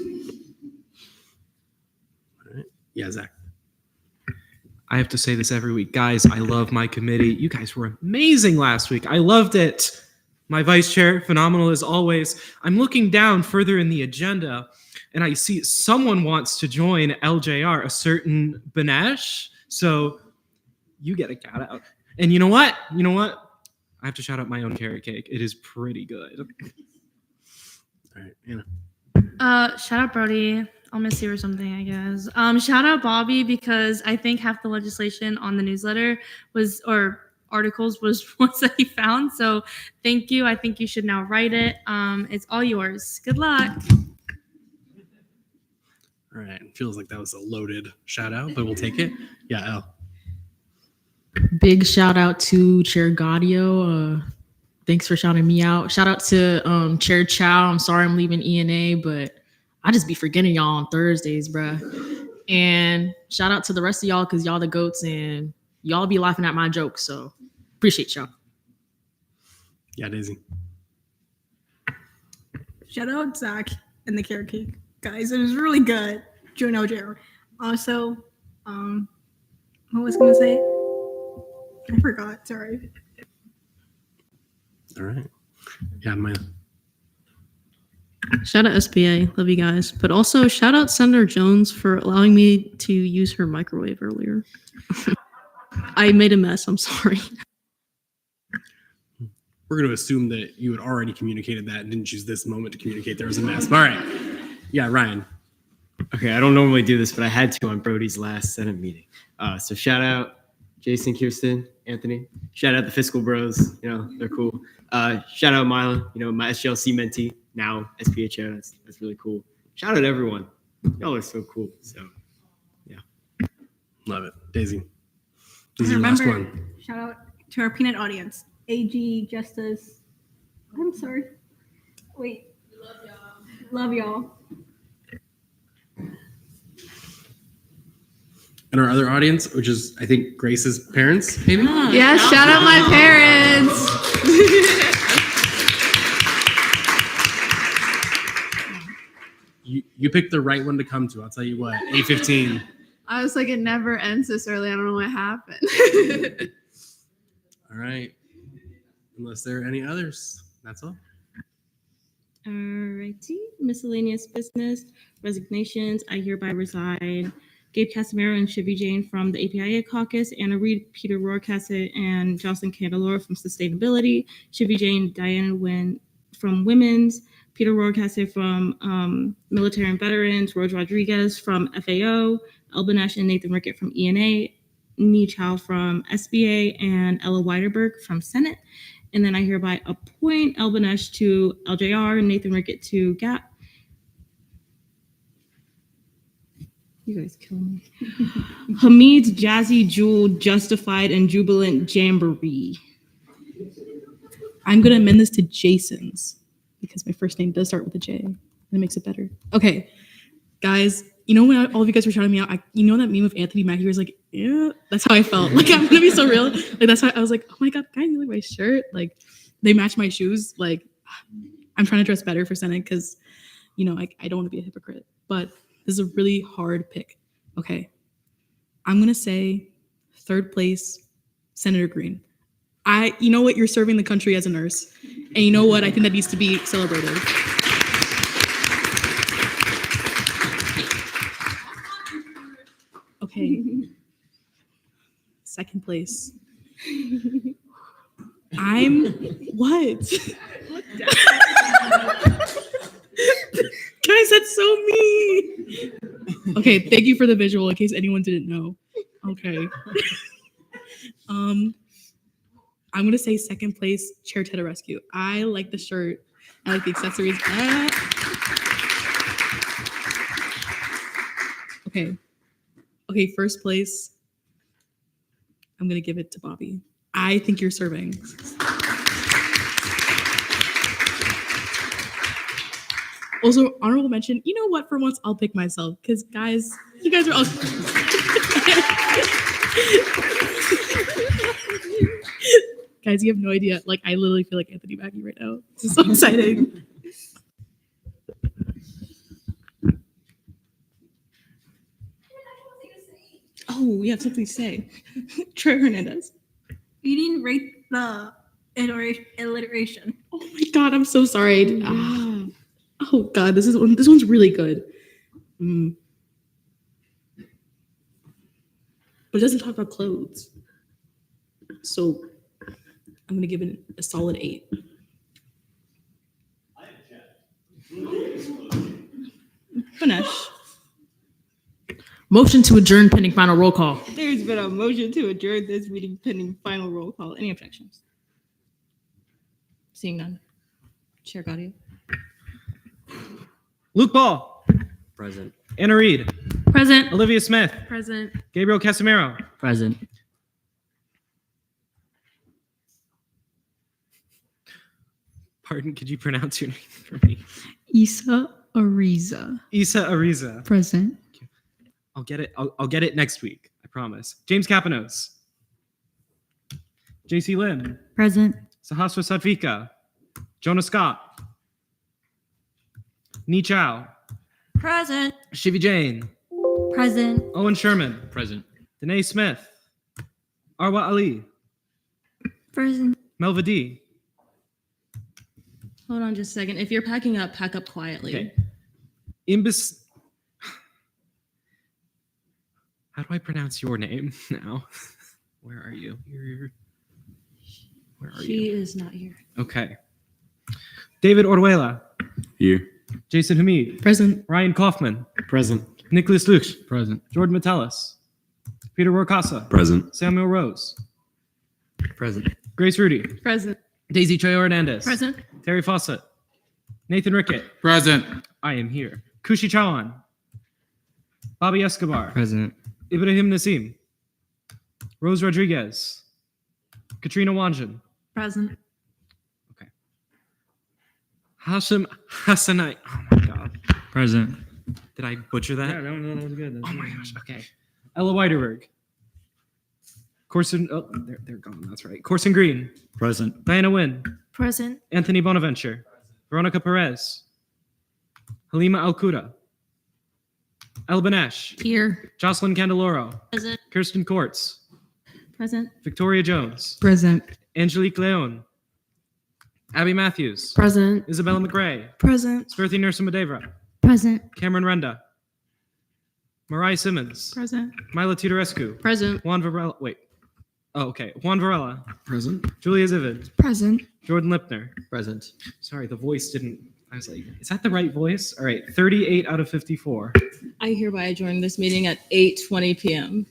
Speaker 15: All right. Yeah, Zach.
Speaker 23: I have to say this every week. Guys, I love my committee. You guys were amazing last week. I loved it. My vice chair, phenomenal as always. I'm looking down further in the agenda, and I see someone wants to join LJR, a certain Banesh. So you get a shout out. And you know what? I have to shout out my own carrot cake. It is pretty good.
Speaker 15: All right, Anna.
Speaker 11: Shout out Brody. I'll miss you or something, I guess. Shout out Bobby, because I think half the legislation on the newsletter articles was ones that he found. So thank you. I think you should now write it. It's all yours. Good luck.
Speaker 15: All right. Feels like that was a loaded shout out, but we'll take it. Yeah, Elle.
Speaker 6: Big shout out to Chair Gaudio. Thanks for shouting me out. Shout out to Chair Chow. I'm sorry I'm leaving ENA, but I just be forgetting y'all on Thursdays, bruh. And shout out to the rest of y'all, because y'all the goats and y'all be laughing at my jokes. So appreciate y'all.
Speaker 15: Yeah, Daisy.
Speaker 2: Shout out Zach and the carrot cake. Guys, it was really good. Join LJR. Also, what was I going to say? I forgot. Sorry.
Speaker 15: All right. Yeah, Maya.
Speaker 14: Shout out SBA. Love you guys. But also shout out Senator Jones for allowing me to use her microwave earlier. I made a mess. I'm sorry.
Speaker 15: We're going to assume that you had already communicated that and didn't choose this moment to communicate there was a mess. All right. Yeah, Ryan.
Speaker 22: Okay, I don't normally do this, but I had to on Brody's last Senate meeting. So shout out Jason, Kirsten, Anthony. Shout out the Fiscal Bros. They're cool. Shout out Mila, my SGLC mentee, now SPHO. That's really cool. Shout out everyone. Y'all are so cool. So, yeah.
Speaker 15: Love it. Daisy. This is your last one.
Speaker 2: Shout out to our peanut audience. AG, Justice. I'm sorry. Wait. Love y'all.
Speaker 15: And our other audience, which is, I think, Grace's parents, maybe?
Speaker 19: Yeah, shout out my parents.
Speaker 15: You picked the right one to come to. I'll tell you what, 8:15.
Speaker 19: I was like, it never ends this early. I don't know what happened.
Speaker 15: All right. Unless there are any others, that's all.
Speaker 1: Alrighty, miscellaneous business, resignations. I hereby resign Gabe Casimiro and Shivy Jane from the APIA caucus, Anna Reed, Peter Rohrkasse, and Jocelyn Candelora from sustainability, Shivy Jane, Diana Nguyen from women's, Peter Rohrkasse from military and veterans, Rose Rodriguez from FAO, Elbanesh and Nathan Rickett from ENA, Ni Chow from SBA, and Ella Weiderberg from Senate. And then I hereby appoint Elbanesh to LJR and Nathan Rickett to GAP. You guys kill me. Hamid's Jazzy Jewel Justified and Jubilant Jamboree.
Speaker 6: I'm going to amend this to Jason's because my first name does start with a J. And it makes it better. Okay, guys, when all of you guys were shouting me out, that meme of Anthony Mackie was like, yeah, that's how I felt. Like, I'm going to be so real. Like, that's how I was like, oh my God, guys, you like my shirt? Like, they match my shoes. Like, I'm trying to dress better for Senate because, I don't want to be a hypocrite. But this is a really hard pick. Okay. I'm going to say third place, Senator Green. You know what? You're serving the country as a nurse. And you know what? I think that needs to be celebrated. Okay. Second place. What? Guys, that's so mean. Okay, thank you for the visual in case anyone didn't know. Okay. I'm gonna say second place, Chair Tedescu. I like the shirt. I like the accessories. Okay. Okay, first place. I'm gonna give it to Bobby. I think you're serving. Also, honorable mention, you know what? For once, I'll pick myself because, guys, you guys are all. Guys, you have no idea. Like, I literally feel like Anthony Mackie right now. This is so exciting. Oh, we have something to say. Troy Hernandez.
Speaker 2: You didn't rate the alliteration.
Speaker 6: Oh my God, I'm so sorry. Oh God, this one's really good. But it doesn't talk about clothes. So I'm gonna give it a solid 8. Ganesh.
Speaker 4: Motion to adjourn pending final roll call.
Speaker 6: There's been a motion to adjourn this meeting pending final roll call. Any objections? Seeing none. Chair Gaudio.
Speaker 22: Luke Ball.
Speaker 10: Present.
Speaker 22: Anna Reed.
Speaker 11: Present.
Speaker 22: Olivia Smith.
Speaker 11: Present.
Speaker 22: Gabriel Casimiro.
Speaker 4: Present.
Speaker 22: Pardon, could you pronounce your name for me?
Speaker 12: Issa Ariza.
Speaker 22: Issa Ariza.
Speaker 12: Present.
Speaker 22: I'll get it. I'll get it next week. I promise. James Kapanos. JC Lim.
Speaker 12: Present.
Speaker 22: Sahasra Sadvika. Jonah Scott. Ni Chao.
Speaker 9: Present.
Speaker 22: Shivi Jain.
Speaker 12: Present.
Speaker 22: Owen Sherman.
Speaker 4: Present.
Speaker 22: Danae Smith. Arwa Ali.
Speaker 12: Present.
Speaker 22: Melva D.
Speaker 1: Hold on just a second. If you're packing up, pack up quietly.
Speaker 22: Okay. Imbis. How do I pronounce your name now? Where are you? Where are
Speaker 1: She
Speaker 22: you?
Speaker 1: is not here.
Speaker 22: Okay. David Orwela.
Speaker 8: Here.
Speaker 22: Jason Hamid.
Speaker 6: Present.
Speaker 22: Ryan Kaufman.
Speaker 8: Present.
Speaker 22: Nicholas Luch.
Speaker 24: Present.
Speaker 22: Jordan Metellus. Peter Rorcasa.
Speaker 8: Present.
Speaker 22: Samuel Rose.
Speaker 10: Present.
Speaker 22: Grace Rudy.
Speaker 2: Present.
Speaker 22: Daisy Choyo Hernandez.
Speaker 2: Present.
Speaker 22: Terry Fawcett. Nathan Rickett.
Speaker 17: Present.
Speaker 22: I am here. Kushi Chawan. Bobby Escobar.
Speaker 10: Present.
Speaker 22: Ibrahim Nassim. Rose Rodriguez. Katrina Wanjan.
Speaker 11: Present.
Speaker 22: Hashim Hassanite. Oh my God.
Speaker 4: Present.
Speaker 22: Did I butcher that?
Speaker 4: Yeah, no, that was good.
Speaker 22: Oh my gosh. Okay. Ella Weiderberg. Corson. Oh, they're gone. That's right. Corson Green.
Speaker 3: Present.
Speaker 22: Diana Wynn.
Speaker 11: Present.
Speaker 22: Anthony Bonaventure. Veronica Perez. Halima Alcuda. El Banesh.
Speaker 11: Here.
Speaker 22: Jocelyn Candeloro.
Speaker 11: Present.
Speaker 22: Kirsten Courts.
Speaker 1: Present.
Speaker 22: Victoria Jones.
Speaker 12: Present.
Speaker 22: Angelique Leon. Abby Matthews.
Speaker 11: Present.
Speaker 22: Isabella McRae.
Speaker 11: Present.
Speaker 22: Smirthi Nursimadevra.
Speaker 12: Present.
Speaker 22: Cameron Renda. Mariah Simmons.
Speaker 2: Present.
Speaker 22: Mila Tudorescu.
Speaker 14: Present.
Speaker 22: Juan Varela. Wait. Oh, okay. Juan Varela.
Speaker 16: Present.
Speaker 22: Julia Zivid.
Speaker 12: Present.
Speaker 22: Jordan Lipner.
Speaker 10: Present.
Speaker 22: Sorry, the voice didn't. I was like, is that the right voice? All right. 38 out of 54.
Speaker 1: I hereby adjourn this meeting at 8:20 p.m.